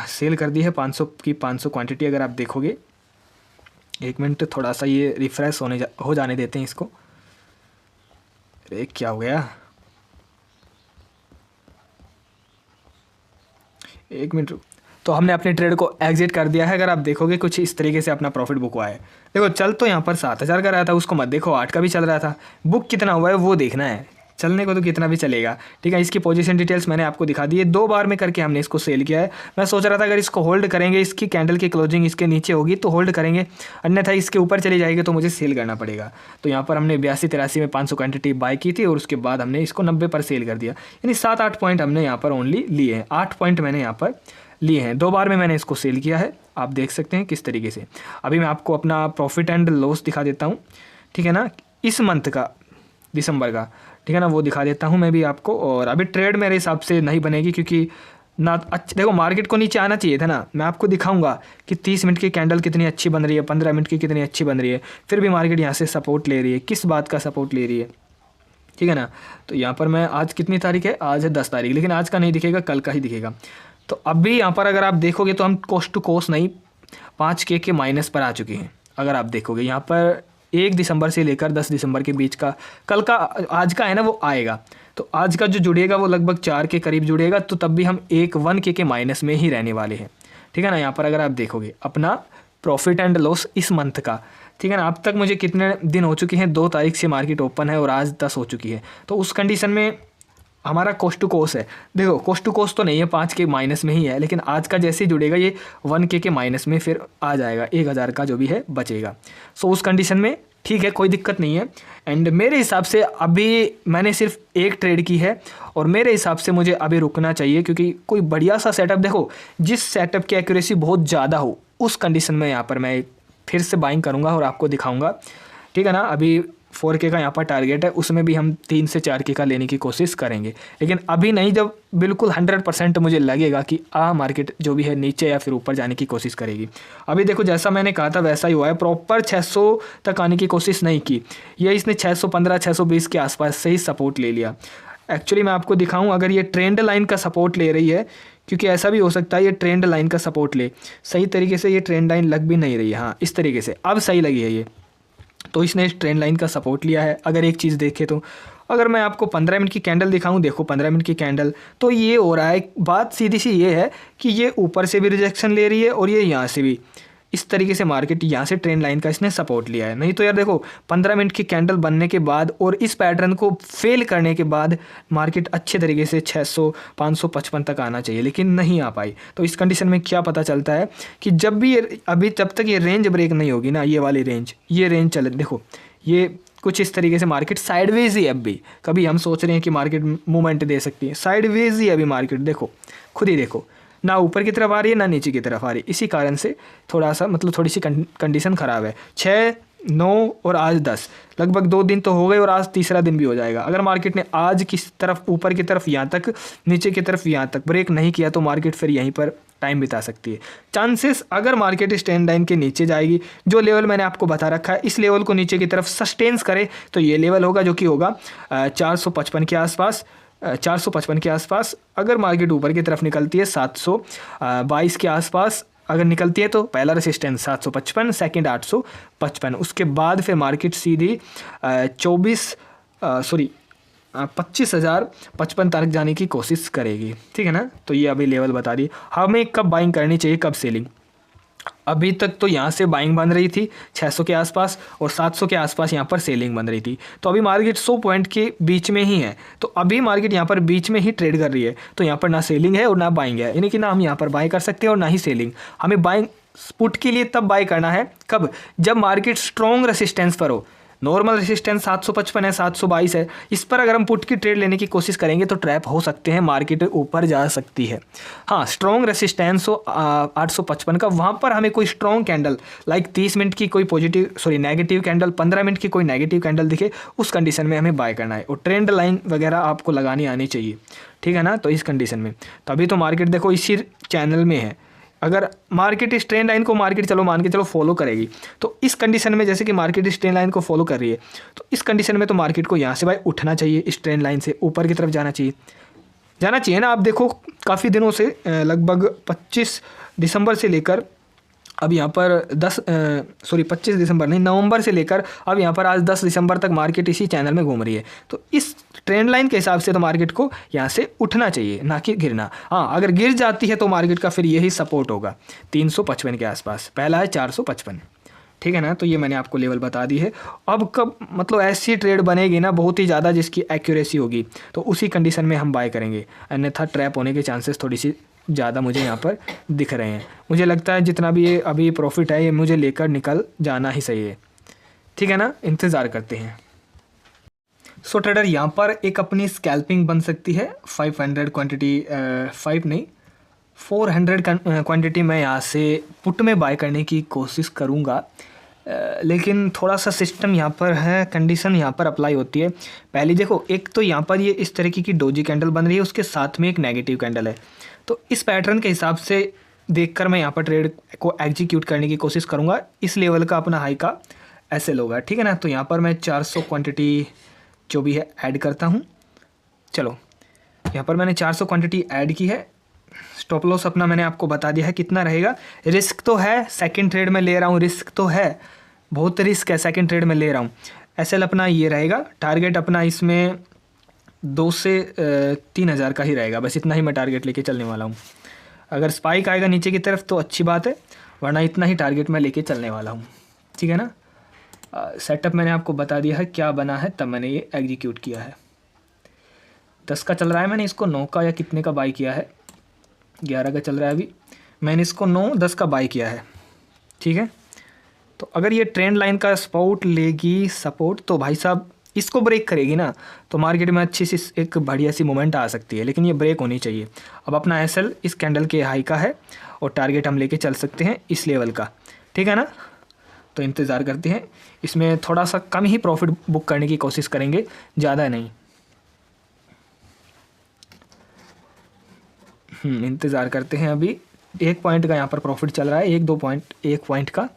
सेल कर दी है 500 की 500 क्वांटिटी। अगर आप देखोगे, एक मिनट थोड़ा सा ये रिफ्रेश हो जाने देते हैं इसको। अरे क्या हो गया, एक मिनट। तो हमने अपने ट्रेड को एग्जिट कर दिया है। अगर आप देखोगे कुछ इस तरीके से अपना प्रॉफिट बुक हुआ है। देखो चल तो यहाँ पर 7000 का रहा था, उसको मत देखो, 8 का भी चल रहा था। बुक कितना हुआ है वो देखना है, चलने को तो कितना भी चलेगा। ठीक है, इसकी पोजीशन डिटेल्स मैंने आपको दिखा दी है। 2 बार में करके हमने इसको सेल किया है। मैं सोच रहा था अगर इसको होल्ड करेंगे, इसकी कैंडल की क्लोजिंग इसके नीचे होगी तो होल्ड करेंगे, अन्यथा इसके ऊपर चली जाएगी तो मुझे सेल करना पड़ेगा। तो यहाँ पर हमने 82-83 में 500 क्वांटिटी बाय की थी, और उसके बाद हमने इसको 90 पर सेल कर दिया। यानी 7-8 पॉइंट हमने यहाँ पर ओनली लिए हैं, 8 पॉइंट मैंने यहाँ पर लिए हैं। 2 बार में मैंने इसको सेल किया है, आप देख सकते हैं किस तरीके से। अभी मैं आपको अपना प्रॉफिट एंड लॉस दिखा देता हूँ, ठीक है ना, इस मंथ का, दिसंबर का, ठीक है ना, वो दिखा देता हूँ मैं भी आपको। और अभी ट्रेड मेरे हिसाब से नहीं बनेगी, क्योंकि ना अच्छा देखो मार्केट को नीचे आना चाहिए था ना। मैं आपको दिखाऊंगा कि 30 मिनट की कैंडल कितनी अच्छी बन रही है, 15 मिनट की कितनी अच्छी बन रही है, फिर भी मार्केट यहाँ से सपोर्ट ले रही है। किस बात का सपोर्ट ले रही है, ठीक है ना। तो यहाँ पर मैं, आज कितनी तारीख है, आज है 10 तारीख, लेकिन आज का नहीं दिखेगा, कल का ही दिखेगा। तो अभी यहाँ पर अगर आप देखोगे तो हम कोस्ट टू कोस्ट नहीं 5K के माइनस पर आ चुके हैं। अगर आप देखोगे यहाँ पर 1 दिसंबर से लेकर 10 दिसंबर के बीच का, कल का, आज का है ना, वो आएगा। तो आज का जो जुड़ेगा वो लगभग 4 के करीब जुड़ेगा, तो तब भी हम 1 के माइनस में ही रहने वाले हैं, ठीक है ना। यहाँ पर अगर आप देखोगे अपना प्रॉफिट एंड लॉस इस मंथ का, ठीक है ना, अब तक मुझे कितने दिन हो चुके हैं, 2 तारीख से मार्केट ओपन है और आज 10 हो चुकी है। तो उस कंडीशन में हमारा कोस्ट टू कोस्ट है, देखो कोस्ट टू कोस्ट तो नहीं है, 5 के माइनस में ही है, लेकिन आज का जैसे ही जुड़ेगा ये 1 के माइनस में फिर आ जाएगा, 1000 का जो भी है बचेगा। सो उस कंडीशन में ठीक है, कोई दिक्कत नहीं है। एंड मेरे हिसाब से अभी मैंने सिर्फ एक ट्रेड की है, और मेरे हिसाब से मुझे अभी रुकना चाहिए, क्योंकि कोई बढ़िया सा सेटअप, देखो जिस सेटअप की एक्यूरेसी बहुत ज़्यादा हो, उस कंडीशन में यहाँ पर मैं फिर से बाइंग करूँगा और आपको दिखाऊँगा, ठीक है ना। अभी 4K का यहाँ पर टारगेट है, उसमें भी हम 3 से 4K का लेने की कोशिश करेंगे, लेकिन अभी नहीं, जब बिल्कुल 100% मुझे लगेगा कि मार्केट जो भी है नीचे या फिर ऊपर जाने की कोशिश करेगी। अभी देखो जैसा मैंने कहा था वैसा ही हुआ है, प्रॉपर 600 तक आने की कोशिश नहीं की, ये इसने 615 620 के आसपास से ही सपोर्ट ले लिया। एक्चुअली मैं आपको दिखाऊं, अगर ये ट्रेंड लाइन का सपोर्ट ले रही है, क्योंकि ऐसा भी हो सकता है ये ट्रेंड लाइन का सपोर्ट ले, सही तरीके से ये ट्रेंड लाइन लग भी नहीं रही है, हाँ इस तरीके से अब सही लगी है ये, तो इसने इस ट्रेंड लाइन का सपोर्ट लिया है। अगर एक चीज़ देखें तो अगर मैं आपको 15 मिनट की कैंडल दिखाऊं, देखो 15 मिनट की कैंडल, तो ये हो रहा है, बात सीधी सी ये है कि ये ऊपर से भी रिजेक्शन ले रही है और ये यहाँ से भी, इस तरीके से मार्केट यहाँ से ट्रेंड लाइन का इसने सपोर्ट लिया है। नहीं तो यार देखो 15 मिनट की कैंडल बनने के बाद और इस पैटर्न को फेल करने के बाद मार्केट अच्छे तरीके से 600 555 तक आना चाहिए, लेकिन नहीं आ पाई। तो इस कंडीशन में क्या पता चलता है कि जब भी अभी जब तक ये रेंज ब्रेक नहीं होगी ना, ये वाली रेंज, ये रेंज चले, देखो ये कुछ इस तरीके से मार्केट साइडवेज ही है। अभी कभी हम सोच रहे हैं कि मार्केट मूवमेंट दे सकती है, साइडवेज ही अभी मार्केट, देखो खुद ही देखो, ना ऊपर की तरफ आ रही है ना नीचे की तरफ आ रही है। इसी कारण से थोड़ा सा मतलब थोड़ी सी कंडीशन ख़राब है। 6 9 और आज 10, लगभग 2 दिन तो हो गए और आज तीसरा दिन भी हो जाएगा। अगर मार्केट ने आज किस तरफ, ऊपर की तरफ यहाँ तक, नीचे की तरफ यहाँ तक ब्रेक नहीं किया तो मार्केट फिर यहीं पर टाइम बिता सकती है। चांसेस अगर मार्केट इस ट्रेंड लाइन के नीचे जाएगी, जो लेवल मैंने आपको बता रखा है, इस लेवल को नीचे की तरफ सस्टेन्स करे तो ये लेवल होगा जो कि होगा 455 के आसपास, 455 के आसपास। अगर मार्केट ऊपर की तरफ निकलती है 722 के आसपास अगर निकलती है तो पहला रेसिस्टेंस 755, सेकंड 855, उसके बाद फिर मार्केट सीधी 25,055 तक जाने की कोशिश करेगी, ठीक है ना। तो ये अभी लेवल बता दी हमें कब बाइंग करनी चाहिए, कब सेलिंग। अभी तक तो यहाँ से बाइंग बन रही थी 600 के आसपास और 700 के आसपास यहाँ पर सेलिंग बन रही थी। तो अभी मार्केट 100 पॉइंट के बीच में ही है, तो अभी मार्केट यहाँ पर बीच में ही ट्रेड कर रही है। तो यहाँ पर ना सेलिंग है और ना बाइंग है, यानी कि ना हम यहाँ पर बाय कर सकते हैं और ना ही सेलिंग। हमें बाइंग पुट के लिए तब बाय करना है कब, जब मार्केट स्ट्रॉन्ग रेसिस्टेंस पर हो। नॉर्मल रेसिस्टेंस 755 है, 722 है, इस पर अगर हम पुट की ट्रेड लेने की कोशिश करेंगे तो ट्रैप हो सकते हैं, मार्केट ऊपर जा सकती है। हाँ, स्ट्रॉन्ग रेसिस्टेंस हो 855 का, वहाँ पर हमें कोई स्ट्रॉन्ग कैंडल लाइक 30 मिनट की कोई नेगेटिव कैंडल, 15 मिनट की कोई नेगेटिव कैंडल दिखे, उस कंडीशन में हमें बाय करना है। और ट्रेंड लाइन वगैरह आपको लगानी आनी चाहिए, ठीक है ना। तो इस कंडीशन में तभी तो मार्केट देखो इसी चैनल में है। अगर मार्केट इस ट्रेंड लाइन को चलो मान के चलो फॉलो करेगी, तो इस कंडीशन में जैसे कि मार्केट इस ट्रेंड लाइन को फॉलो कर रही है, तो इस कंडीशन में तो मार्केट को यहाँ से भाई उठना चाहिए, इस ट्रेंड लाइन से ऊपर की तरफ जाना चाहिए ना। आप देखो काफ़ी दिनों से लगभग 25 दिसंबर से लेकर अब यहाँ पर 25 दिसंबर नहीं, नवंबर से लेकर अब यहाँ पर आज 10 दिसंबर तक मार्केट इसी चैनल में घूम रही है। तो इस ट्रेंड लाइन के हिसाब से तो मार्केट को यहाँ से उठना चाहिए, ना कि गिरना। हाँ, अगर गिर जाती है तो मार्केट का फिर यही सपोर्ट होगा 355 के आसपास, पहला है 455, ठीक है ना। तो ये मैंने आपको लेवल बता दी है। अब कब मतलब ऐसी ट्रेड बनेगी ना बहुत ही ज़्यादा जिसकी एक्यूरेसी होगी, तो उसी कंडीशन में हम बाय करेंगे, अन्यथा ट्रैप होने के चांसेस थोड़ी सी ज़्यादा मुझे यहाँ पर दिख रहे हैं। मुझे लगता है जितना भी ये अभी प्रॉफिट है ये मुझे लेकर निकल जाना ही सही है, ठीक है ना। इंतज़ार करते हैं। सो ट्रेडर यहाँ पर एक अपनी स्कैल्पिंग बन सकती है 500 क्वांटिटी, 400 क्वांटिटी मैं यहाँ से पुट में बाय करने की कोशिश करूँगा। लेकिन थोड़ा सा सिस्टम यहाँ पर है, कंडीशन यहाँ पर अप्लाई होती है। पहले देखो, एक तो यहाँ पर ये इस तरीके की डोजी कैंडल बन रही है, उसके साथ में एक नेगेटिव कैंडल है। तो इस पैटर्न के हिसाब से देखकर मैं यहाँ पर ट्रेड को एग्जीक्यूट करने की कोशिश करूँगा। इस लेवल का अपना हाई का एसएल होगा, ठीक है ना। तो यहाँ पर मैं 400 क्वांटिटी जो भी है ऐड करता हूँ। चलो, यहाँ पर मैंने 400 क्वांटिटी ऐड की है। स्टॉप लॉस अपना मैंने आपको बता दिया है कितना रहेगा। रिस्क तो है, सेकंड ट्रेड में ले रहा हूँ, रिस्क तो है, बहुत रिस्क है, सेकंड ट्रेड में ले रहा हूँ। एसएल अपना ये रहेगा, टारगेट अपना इसमें 2 से 3,000 का ही रहेगा, बस इतना ही मैं टारगेट लेके चलने वाला हूँ। अगर स्पाइक आएगा नीचे की तरफ तो अच्छी बात है, वरना इतना ही टारगेट मैं लेके चलने वाला हूँ, ठीक है ना। सेटअप मैंने आपको बता दिया है क्या बना है, तब मैंने ये एग्जीक्यूट किया है। 10 का चल रहा है, मैंने इसको 9 का या कितने का बाई किया है, 11 का चल रहा है अभी, मैंने इसको 9-10 का बाई किया है, ठीक है। तो अगर ये ट्रेंड लाइन का सपोर्ट लेगी, तो भाई साहब इसको ब्रेक करेगी ना, तो मार्केट में अच्छी सी एक बढ़िया सी मोमेंट आ सकती है, लेकिन ये ब्रेक होनी चाहिए। अब अपना एसएल इस कैंडल के हाई का है और टारगेट हम लेके चल सकते हैं इस लेवल का, ठीक है ना। तो इंतज़ार करते हैं, इसमें थोड़ा सा कम ही प्रॉफिट बुक करने की कोशिश करेंगे, ज़्यादा नहीं। इंतज़ार करते हैं। अभी 1 पॉइंट का यहाँ पर प्रॉफिट चल रहा है, 1 पॉइंट का।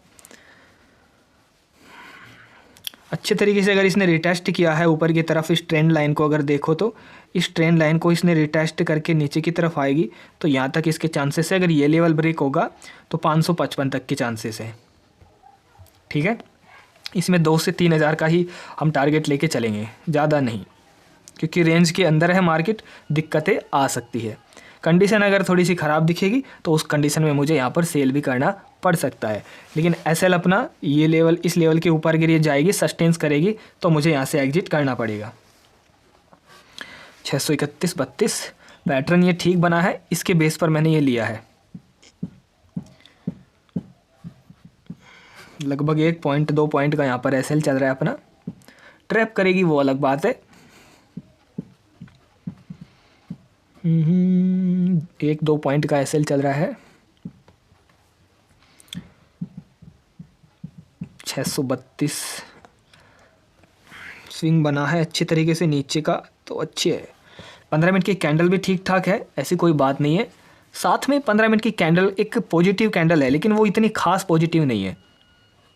अच्छे तरीके से अगर इसने रिटेस्ट किया है ऊपर की तरफ, इस ट्रेंड लाइन को अगर देखो तो इस ट्रेंड लाइन को इसने रिटेस्ट करके नीचे की तरफ आएगी, तो यहाँ तक इसके चांसेस है। अगर ये लेवल ब्रेक होगा तो 555 तक के चांसेस है। ठीक है, इसमें 2 से 3 हज़ार का ही हम टारगेट लेके चलेंगे, ज़्यादा नहीं, क्योंकि रेंज के अंदर है मार्केट, दिक्कतें आ सकती है। कंडीशन अगर थोड़ी सी ख़राब दिखेगी तो उस कंडीशन में मुझे यहाँ पर सेल भी करना पड़ सकता है। लेकिन एसएल अपना ये लेवल, इस लेवल के ऊपर गिर जाएगी, सस्टेंस करेगी, तो मुझे यहाँ से एग्जिट करना पड़ेगा। 631-32 पैटर्न ये ठीक बना है, इसके बेस पर मैंने ये लिया है। लगभग 1 पॉइंट 2 पॉइंट का यहाँ पर एसएल चल रहा है अपना। ट्रैप करेगी वो अलग बात है। 1-2 पॉइंट का एसएल चल रहा है। 632 स्विंग बना है अच्छे तरीके से नीचे का, तो अच्छी है। 15 मिनट की कैंडल भी ठीक ठाक है, ऐसी कोई बात नहीं है। साथ में 15 मिनट की कैंडल एक पॉजिटिव कैंडल है, लेकिन वो इतनी खास पॉजिटिव नहीं है,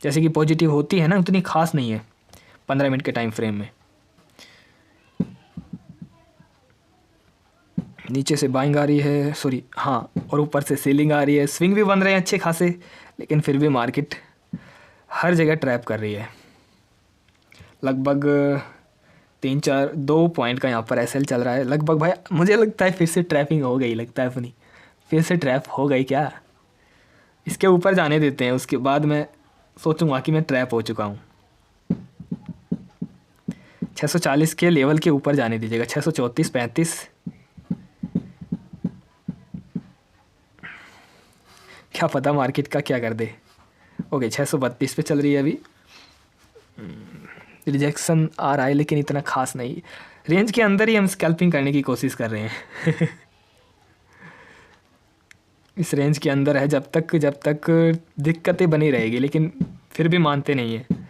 जैसे कि पॉजिटिव होती है ना, उतनी खास नहीं है 15 मिनट के टाइम फ्रेम में। नीचे से बाइंग आ रही है, सॉरी हाँ, और ऊपर से सेलिंग आ रही है। स्विंग भी बन रहे हैं अच्छे खासे, लेकिन फिर भी मार्केट हर जगह ट्रैप कर रही है। लगभग 2 पॉइंट का यहाँ पर एसएल चल रहा है लगभग। भाई मुझे लगता है फिर से ट्रैपिंग हो गई, लगता है अपनी फिर से ट्रैप हो गई क्या। इसके ऊपर जाने देते हैं, उसके बाद मैं सोचूंगा कि मैं ट्रैप हो चुका हूँ। 640 के लेवल के ऊपर जाने दीजिएगा, 634-35। क्या पता मार्केट का क्या कर दे। ओके 632 पे चल रही है अभी। रिजेक्शन आ रहा है लेकिन इतना खास नहीं, रेंज के अंदर ही हम स्कैल्पिंग करने की कोशिश कर रहे हैं। इस रेंज के अंदर है, जब तक दिक्कतें बनी रहेगी, लेकिन फिर भी मानते नहीं हैं।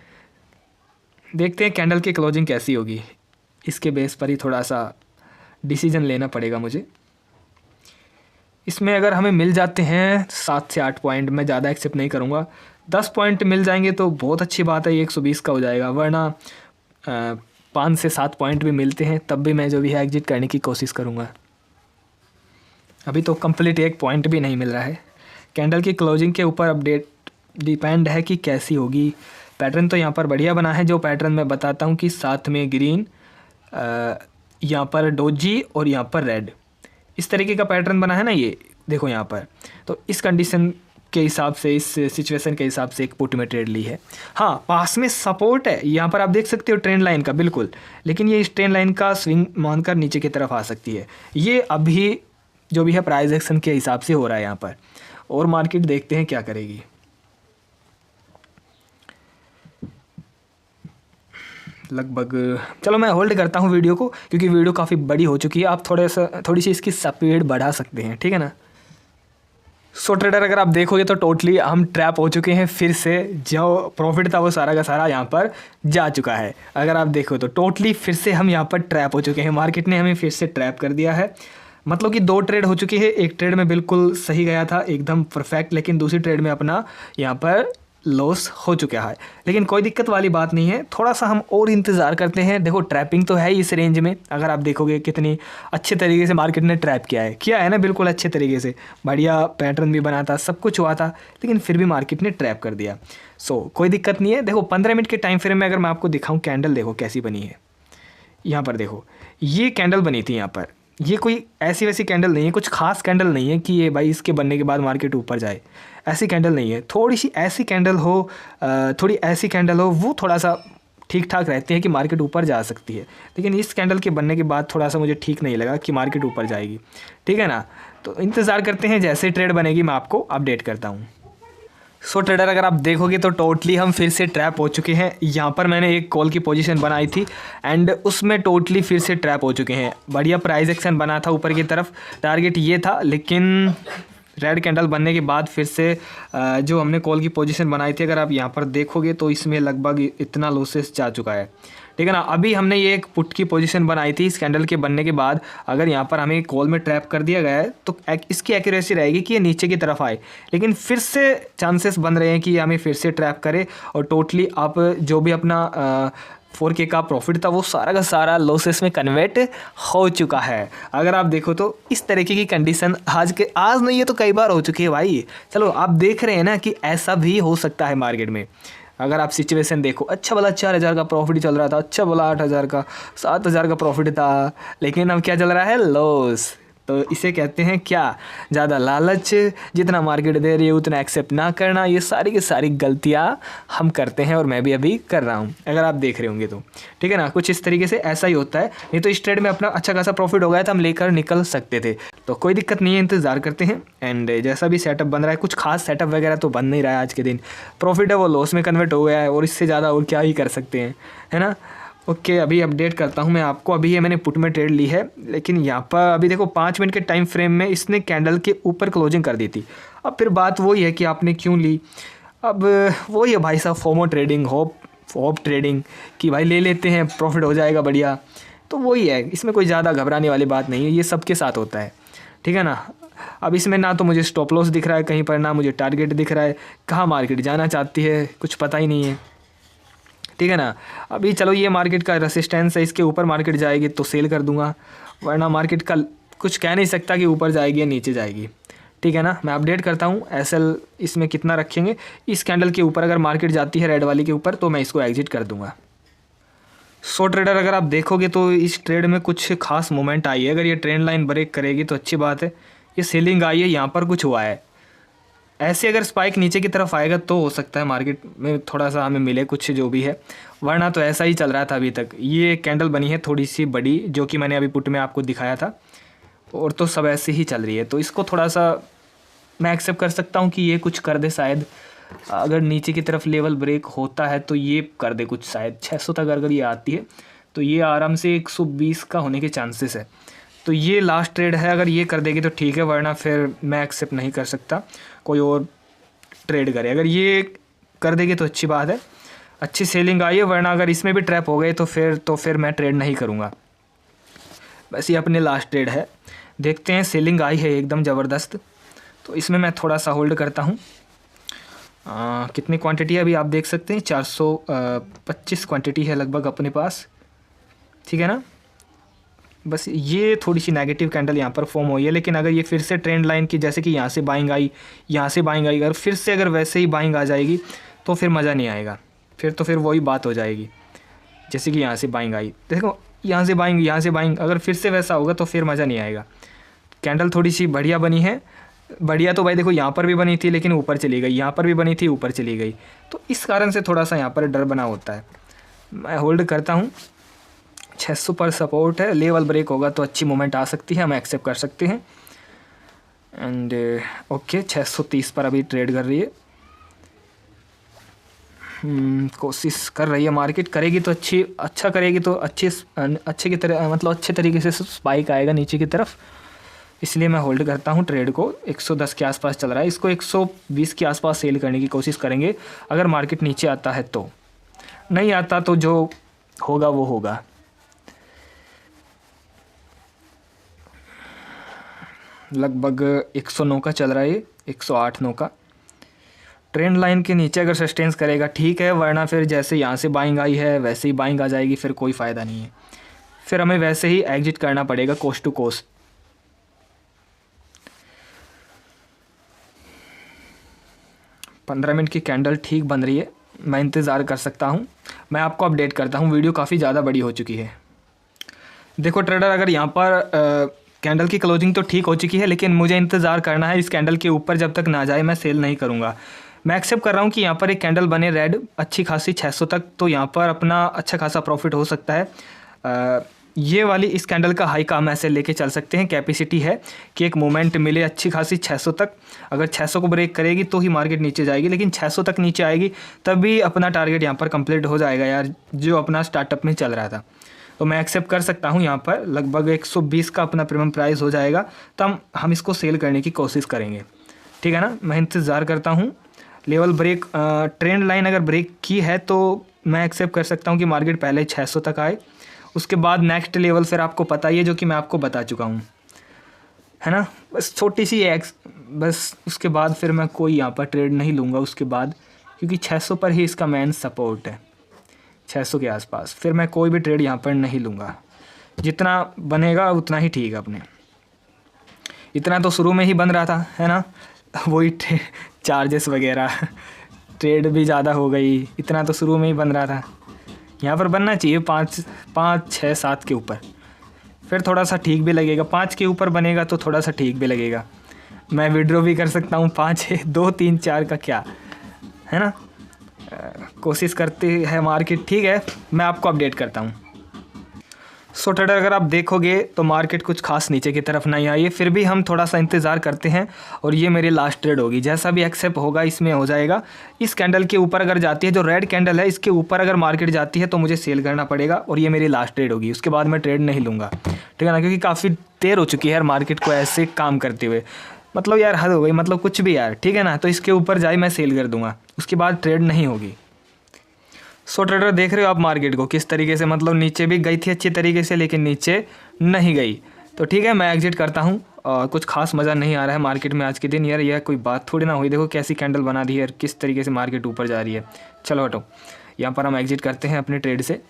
देखते हैं कैंडल की क्लोजिंग कैसी होगी, इसके बेस पर ही थोड़ा सा डिसीजन लेना पड़ेगा मुझे। इसमें अगर हमें मिल जाते हैं 7 से 8 पॉइंट, मैं ज़्यादा एक्सेप्ट नहीं करूँगा। 10 पॉइंट मिल जाएंगे तो बहुत अच्छी बात है, ये 120 का हो जाएगा। वरना 5 से 7 पॉइंट भी मिलते हैं तब भी मैं जो भी है एग्जिट करने की कोशिश करूँगा। अभी तो कंप्लीट 1 पॉइंट भी नहीं मिल रहा है। कैंडल की क्लोजिंग के ऊपर अपडेट डिपेंड है कि कैसी होगी। पैटर्न तो यहाँ पर बढ़िया बना है, जो पैटर्न मैं बताता हूँ कि साथ में ग्रीन, यहाँ पर डोजी और यहाँ पर रेड, इस तरीके का पैटर्न बना है ना, ये देखो यहाँ पर। तो इस कंडीशन के हिसाब से, इस सिचुएशन के हिसाब से एक पुट में ट्रेड ली है। हाँ, पास में सपोर्ट है, यहाँ पर आप देख सकते हो ट्रेंड लाइन का बिल्कुल, लेकिन ये इस ट्रेंड लाइन का स्विंग मानकर नीचे की तरफ आ सकती है। ये अभी जो भी है प्राइस एक्शन के हिसाब से हो रहा है यहाँ पर, और मार्केट देखते हैं क्या करेगी। लगभग चलो मैं होल्ड करता हूँ वीडियो को, क्योंकि वीडियो काफ़ी बड़ी हो चुकी है। आप थोड़ी सी इसकी स्पीड बढ़ा सकते हैं, ठीक है ना। सो ट्रेडर अगर आप देखोगे तो टोटली हम ट्रैप हो चुके हैं फिर से। जो प्रॉफिट था वो सारा का सारा यहाँ पर जा चुका है। अगर आप देखो तो टोटली फिर से हम यहाँ पर ट्रैप हो चुके हैं। मार्केट ने हमें फिर से ट्रैप कर दिया है। मतलब कि 2 ट्रेड हो चुकी है। एक ट्रेड में बिल्कुल सही गया था, एकदम परफेक्ट, लेकिन दूसरी ट्रेड में अपना यहाँ पर लॉस हो चुका है। लेकिन कोई दिक्कत वाली बात नहीं है, थोड़ा सा हम और इंतज़ार करते हैं। देखो ट्रैपिंग तो है ही इस रेंज में। अगर आप देखोगे कितनी अच्छे तरीके से मार्केट ने ट्रैप किया है ना, बिल्कुल अच्छे तरीके से, बढ़िया पैटर्न भी बना था, सब कुछ हुआ था, लेकिन फिर भी मार्केट ने ट्रैप कर दिया। सो कोई दिक्कत नहीं है। देखो 15 मिनट के टाइम फ्रेम में अगर मैं आपको दिखाऊँ कैंडल, देखो कैसी बनी है। यहाँ पर देखो ये कैंडल बनी थी यहाँ पर। ये कोई ऐसी वैसी कैंडल नहीं है, कुछ खास कैंडल नहीं है कि ये भाई इसके बनने के बाद मार्केट ऊपर जाए, ऐसी कैंडल नहीं है। थोड़ी सी ऐसी कैंडल हो, थोड़ी ऐसी कैंडल हो, वो थोड़ा सा ठीक ठाक रहती है कि मार्केट ऊपर जा सकती है। लेकिन इस कैंडल के बनने के बाद थोड़ा सा मुझे ठीक नहीं लगा कि मार्केट ऊपर जाएगी, ठीक है ना। तो इंतज़ार करते हैं, जैसे ट्रेड बनेगी मैं आपको अपडेट करता हूँ। सो ट्रेडर अगर आप देखोगे तो टोटली हम फिर से ट्रैप हो चुके हैं। यहाँ पर मैंने एक कॉल की पोजीशन बनाई थी एंड उसमें टोटली फिर से ट्रैप हो चुके हैं। बढ़िया प्राइस एक्शन बना था ऊपर की तरफ, टारगेट ये था, लेकिन रेड कैंडल बनने के बाद फिर से जो हमने कॉल की पोजीशन बनाई थी, अगर आप यहाँ पर देखोगे तो इसमें लगभग इतना लॉसेस जा चुका है, ठीक है ना। अभी हमने ये एक पुट की पोजीशन बनाई थी इस कैंडल के बनने के बाद, अगर यहाँ पर हमें कॉल में ट्रैप कर दिया गया है तो इसकी एक्यूरेसी रहेगी कि ये नीचे की तरफ आए, लेकिन फिर से चांसेस बन रहे हैं कि हमें फिर से ट्रैप करे और टोटली आप जो भी अपना 4K का प्रॉफिट था वो सारा का सारा लॉसेस में कन्वर्ट हो चुका है। अगर आप देखो तो इस तरीके की कंडीशन आज नहीं है तो कई बार हो चुकी है भाई। चलो आप देख रहे हैं ना कि ऐसा भी हो सकता है मार्केट में। अगर आप सिचुएशन देखो, अच्छा भला 4,000 का प्रॉफिट चल रहा था, अच्छा भला 8,000 का 7,000 का प्रॉफिट था, लेकिन अब क्या चल रहा है, लॉस। तो इसे कहते हैं क्या, ज़्यादा लालच, जितना मार्केट दे रही है उतना एक्सेप्ट ना करना। ये सारी की सारी गलतियाँ हम करते हैं और मैं भी अभी कर रहा हूँ, अगर आप देख रहे होंगे तो, ठीक है ना। कुछ इस तरीके से ऐसा ही होता है, नहीं तो इस ट्रेड में अपना अच्छा खासा प्रॉफिट हो गया था, हम लेकर निकल सकते थे। तो कोई दिक्कत नहीं है, इंतज़ार करते हैं। एंड जैसा भी सेटअप बन रहा है, कुछ खास सेटअप वगैरह तो बन नहीं रहा है आज के दिन, प्रॉफिट है वो लॉस में कन्वर्ट हो गया है और इससे ज़्यादा और क्या ही कर सकते हैं, है ना। ओके, अभी अपडेट करता हूँ मैं आपको। अभी ये मैंने पुट में ट्रेड ली है, लेकिन यहाँ पर अभी देखो 5 मिनट के टाइम फ्रेम में इसने कैंडल के ऊपर क्लोजिंग कर दी थी। अब फिर बात वही है कि आपने क्यों ली, अब वही है भाई साहब, फोमो ट्रेडिंग, होप ट्रेडिंग, कि भाई ले लेते हैं प्रॉफिट हो जाएगा बढ़िया। तो वही है, इसमें कोई ज़्यादा घबराने वाली बात नहीं है, ये सबके साथ होता है, ठीक है ना। अब इसमें ना तो मुझे स्टॉप लॉस दिख रहा है कहीं पर, ना मुझे टारगेट दिख रहा है, कहाँ मार्केट जाना चाहती है कुछ पता ही नहीं है, ठीक है ना। अभी चलो ये मार्केट का रेसिस्टेंस है, इसके ऊपर मार्केट जाएगी तो सेल कर दूंगा, वरना मार्केट का कुछ कह नहीं सकता कि ऊपर जाएगी या नीचे जाएगी, ठीक है ना। मैं अपडेट करता हूँ एसएल इसमें कितना रखेंगे। इस कैंडल के ऊपर अगर मार्केट जाती है रेड वाली के ऊपर तो मैं इसको एग्जिट कर दूंगा। सो ट्रेडर, अगर आप देखोगे तो इस ट्रेड में कुछ खास मोमेंट आई है। अगर ये ट्रेंड लाइन ब्रेक करेगी तो अच्छी बात है। ये सेलिंग आई है, यहाँ पर कुछ हुआ है, ऐसे अगर स्पाइक नीचे की तरफ आएगा तो हो सकता है मार्केट में थोड़ा सा हमें मिले कुछ जो भी है, वरना तो ऐसा ही चल रहा था अभी तक। ये कैंडल बनी है थोड़ी सी बड़ी, जो कि मैंने अभी पुट में आपको दिखाया था, और तो सब ऐसे ही चल रही है। तो इसको थोड़ा सा मैं एक्सेप्ट कर सकता हूँ कि ये कुछ कर दे शायद, अगर नीचे की तरफ लेवल ब्रेक होता है तो ये कर दे कुछ, शायद 600 तक अगर ये आती है तो ये आराम से 120 का होने के चांसेस है। तो ये लास्ट ट्रेड है, अगर ये कर देगी तो ठीक है, वरना फिर मैं एक्सेप्ट नहीं कर सकता, कोई और ट्रेड करे। अगर ये कर देगी तो अच्छी बात है, अच्छी सेलिंग आई है, वरना अगर इसमें भी ट्रैप हो गए तो फिर मैं ट्रेड नहीं करूँगा। बस ये अपने लास्ट ट्रेड है, देखते हैं। सेलिंग आई है एकदम ज़बरदस्त, तो इसमें मैं थोड़ा सा होल्ड करता हूँ। कितनी क्वांटिटी है अभी आप देख सकते हैं, 425 क्वांटिटी है लगभग अपने पास, ठीक है ना। बस ये थोड़ी सी नेगेटिव कैंडल यहाँ पर फॉर्म हुई है, लेकिन अगर ये फिर से ट्रेंड लाइन की, जैसे कि यहाँ से बाइंग आई, यहाँ से बाइंग आई, अगर फिर से अगर वैसे ही बाइंग आ जाएगी तो फिर मज़ा नहीं आएगा, फिर वही बात हो जाएगी। जैसे कि यहाँ से बाइंग आई, देखो यहाँ से बाइंग, यहाँ से बाइंग, अगर फिर से वैसा होगा तो फिर मज़ा नहीं आएगा। कैंडल थोड़ी सी बढ़िया बनी है, बढ़िया तो भाई देखो यहाँ पर भी बनी थी लेकिन ऊपर चली गई, यहाँ पर भी बनी थी ऊपर चली गई, तो इस कारण से थोड़ा सा यहाँ पर डर बना होता है। मैं होल्ड करता हूँ, 600 पर सपोर्ट है, लेवल ब्रेक होगा तो अच्छी मूवमेंट आ सकती है, हम एक्सेप्ट कर सकते हैं। एंड ओके, 630 पर अभी ट्रेड कर रही है, कोशिश कर रही है मार्केट, करेगी तो अच्छा करेगी तो अच्छे की तरह, मतलब अच्छे तरीके से स्पाइक आएगा नीचे की तरफ, इसलिए मैं होल्ड करता हूँ ट्रेड को। 110 के आसपास चल रहा है, इसको 120 के आसपास सेल करने की कोशिश करेंगे अगर मार्केट नीचे आता है तो, नहीं आता तो जो होगा वो होगा। लगभग 109 का चल रहा है, 108-9 का। ट्रेंड लाइन के नीचे अगर सस्टेंस करेगा ठीक है, वरना फिर जैसे यहाँ से बाइंग आई है वैसे ही बाइंग आ जाएगी, फिर कोई फ़ायदा नहीं है, फिर हमें वैसे ही एग्जिट करना पड़ेगा कोस्ट टू कोस्ट। पंद्रह मिनट की कैंडल ठीक बन रही है, मैं इंतज़ार कर सकता हूँ, मैं आपको अपडेट करता हूँ। वीडियो काफ़ी ज़्यादा बड़ी हो चुकी है। देखो ट्रेडर, अगर यहाँ पर कैंडल की क्लोजिंग तो ठीक हो चुकी है, लेकिन मुझे इंतज़ार करना है इस कैंडल के ऊपर, जब तक ना जाए मैं सेल नहीं करूँगा। मैं एक्सेप्ट कर रहा हूँ कि यहाँ पर एक कैंडल बने रेड अच्छी खासी 600 तक, तो यहाँ पर अपना अच्छा खासा प्रॉफिट हो सकता है। ये वाली इस कैंडल का हाई का हम ऐसे लेके चल सकते हैं, कैपेसिटी है कि एक मोमेंट मिले अच्छी खासी 600 तक। अगर 600 को ब्रेक करेगी तो ही मार्केट नीचे जाएगी, लेकिन 600 तक नीचे आएगी तभी अपना टारगेट यहाँ पर कंप्लीट हो जाएगा यार, जो अपना स्टार्टअप में चल रहा था। तो मैं एक्सेप्ट कर सकता हूँ यहाँ पर लगभग 120 का अपना प्रीमियम प्राइस हो जाएगा, तब हम इसको सेल करने की कोशिश करेंगे। ठीक है ना। मैं इंतज़ार करता हूँ लेवल ब्रेक, ट्रेंड लाइन अगर ब्रेक की है तो मैं एक्सेप्ट कर सकता हूँ कि मार्केट पहले 600 तक आए। उसके बाद नेक्स्ट लेवल फिर आपको पता ही है, जो कि मैं आपको बता चुका हूँ, है ना। बस छोटी सी बस उसके बाद फिर मैं कोई यहाँ पर ट्रेड नहीं लूँगा उसके बाद, क्योंकि 600 पर ही इसका मेन सपोर्ट है, 600 के आसपास। फिर मैं कोई भी ट्रेड यहाँ पर नहीं लूँगा, जितना बनेगा उतना ही ठीक है अपने। इतना तो शुरू में ही बन रहा था, है ना, वही चार्जेस वगैरह, ट्रेड भी ज़्यादा हो गई, इतना तो शुरू में ही बन रहा था। यहाँ पर बनना चाहिए 5, 6, 7 के ऊपर, फिर थोड़ा सा ठीक भी लगेगा। 5 के ऊपर बनेगा तो थोड़ा सा ठीक भी लगेगा। मैं विड्रॉ भी कर सकता हूँ 5, 2, 3, 4 का, क्या है ना। कोशिश करते हैं मार्केट, ठीक है, मैं आपको अपडेट करता हूँ। सो ट्रेडर अगर आप देखोगे तो मार्केट कुछ खास नीचे की तरफ नहीं आई है, फिर भी हम थोड़ा सा इंतज़ार करते हैं और ये मेरी लास्ट ट्रेड होगी। जैसा भी एक्सेप्ट होगा इसमें हो जाएगा। इस कैंडल के ऊपर अगर जाती है, जो रेड कैंडल है इसके ऊपर अगर मार्केट जाती है तो मुझे सेल करना पड़ेगा और ये मेरी लास्ट ट्रेड होगी। उसके बाद मैं ट्रेड नहीं लूँगा, ठीक है ना, क्योंकि काफ़ी देर हो चुकी है यार मार्केट को ऐसे काम करते हुए। मतलब यार हद हो गई, मतलब कुछ भी यार, ठीक है ना। तो इसके ऊपर जाए मैं सेल कर दूँगा, उसके बाद ट्रेड नहीं होगी। सो ट्रेडर देख रहे हो आप मार्केट को किस तरीके से, मतलब नीचे भी गई थी अच्छी तरीके से लेकिन नीचे नहीं गई। तो ठीक है, मैं एग्जिट करता हूँ। और कुछ खास मज़ा नहीं आ रहा है मार्केट में आज के दिन यार। यह कोई बात थोड़ी ना हुई, देखो कैसी कैंडल बना दी है यार, किस तरीके से मार्केट ऊपर जा रही है। चलो हटो, यहाँ पर हम एग्जिट करते हैं अपने ट्रेड से।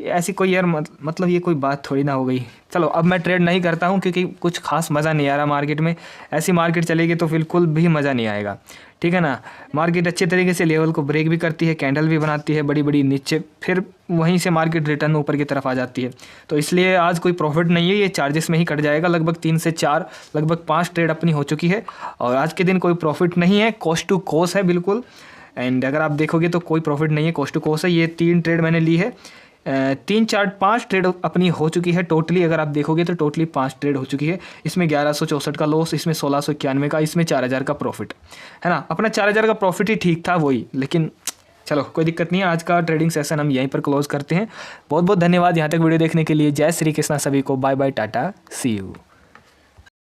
ऐसी कोई यार मतलब ये कोई बात थोड़ी ना हो गई। चलो अब मैं ट्रेड नहीं करता हूँ, क्योंकि कुछ खास मज़ा नहीं आ रहा मार्केट में। ऐसी मार्केट चलेगी तो बिल्कुल भी मज़ा नहीं आएगा, ठीक है ना। मार्केट अच्छे तरीके से लेवल को ब्रेक भी करती है, कैंडल भी बनाती है बड़ी बड़ी नीचे, फिर वहीं से मार्केट रिटर्न ऊपर की तरफ आ जाती है। तो इसलिए आज कोई प्रॉफिट नहीं है, ये चार्जेस में ही कट जाएगा। लगभग 3 से 4, लगभग 5 ट्रेड अपनी हो चुकी है और आज के दिन कोई प्रॉफिट नहीं है, कॉस्ट टू कॉस्ट है बिल्कुल। एंड अगर आप देखोगे तो कोई प्रॉफिट नहीं है, कॉस्ट टू कॉस्ट है। ये 3 ट्रेड मैंने ली है, 3, 4, 5 ट्रेड अपनी हो चुकी है टोटली। अगर आप देखोगे तो टोटली 5 ट्रेड हो चुकी है। इसमें 1164 का लॉस, इसमें 1691 का, इसमें 4000 का प्रॉफिट, है ना। अपना 4000 का प्रॉफिट ही ठीक था वही, लेकिन चलो कोई दिक्कत नहीं है। आज का ट्रेडिंग सेशन हम यहीं पर क्लोज करते हैं। बहुत बहुत धन्यवाद यहाँ तक वीडियो देखने के लिए। जय श्री कृष्णा सभी को, bye bye, tata, see you.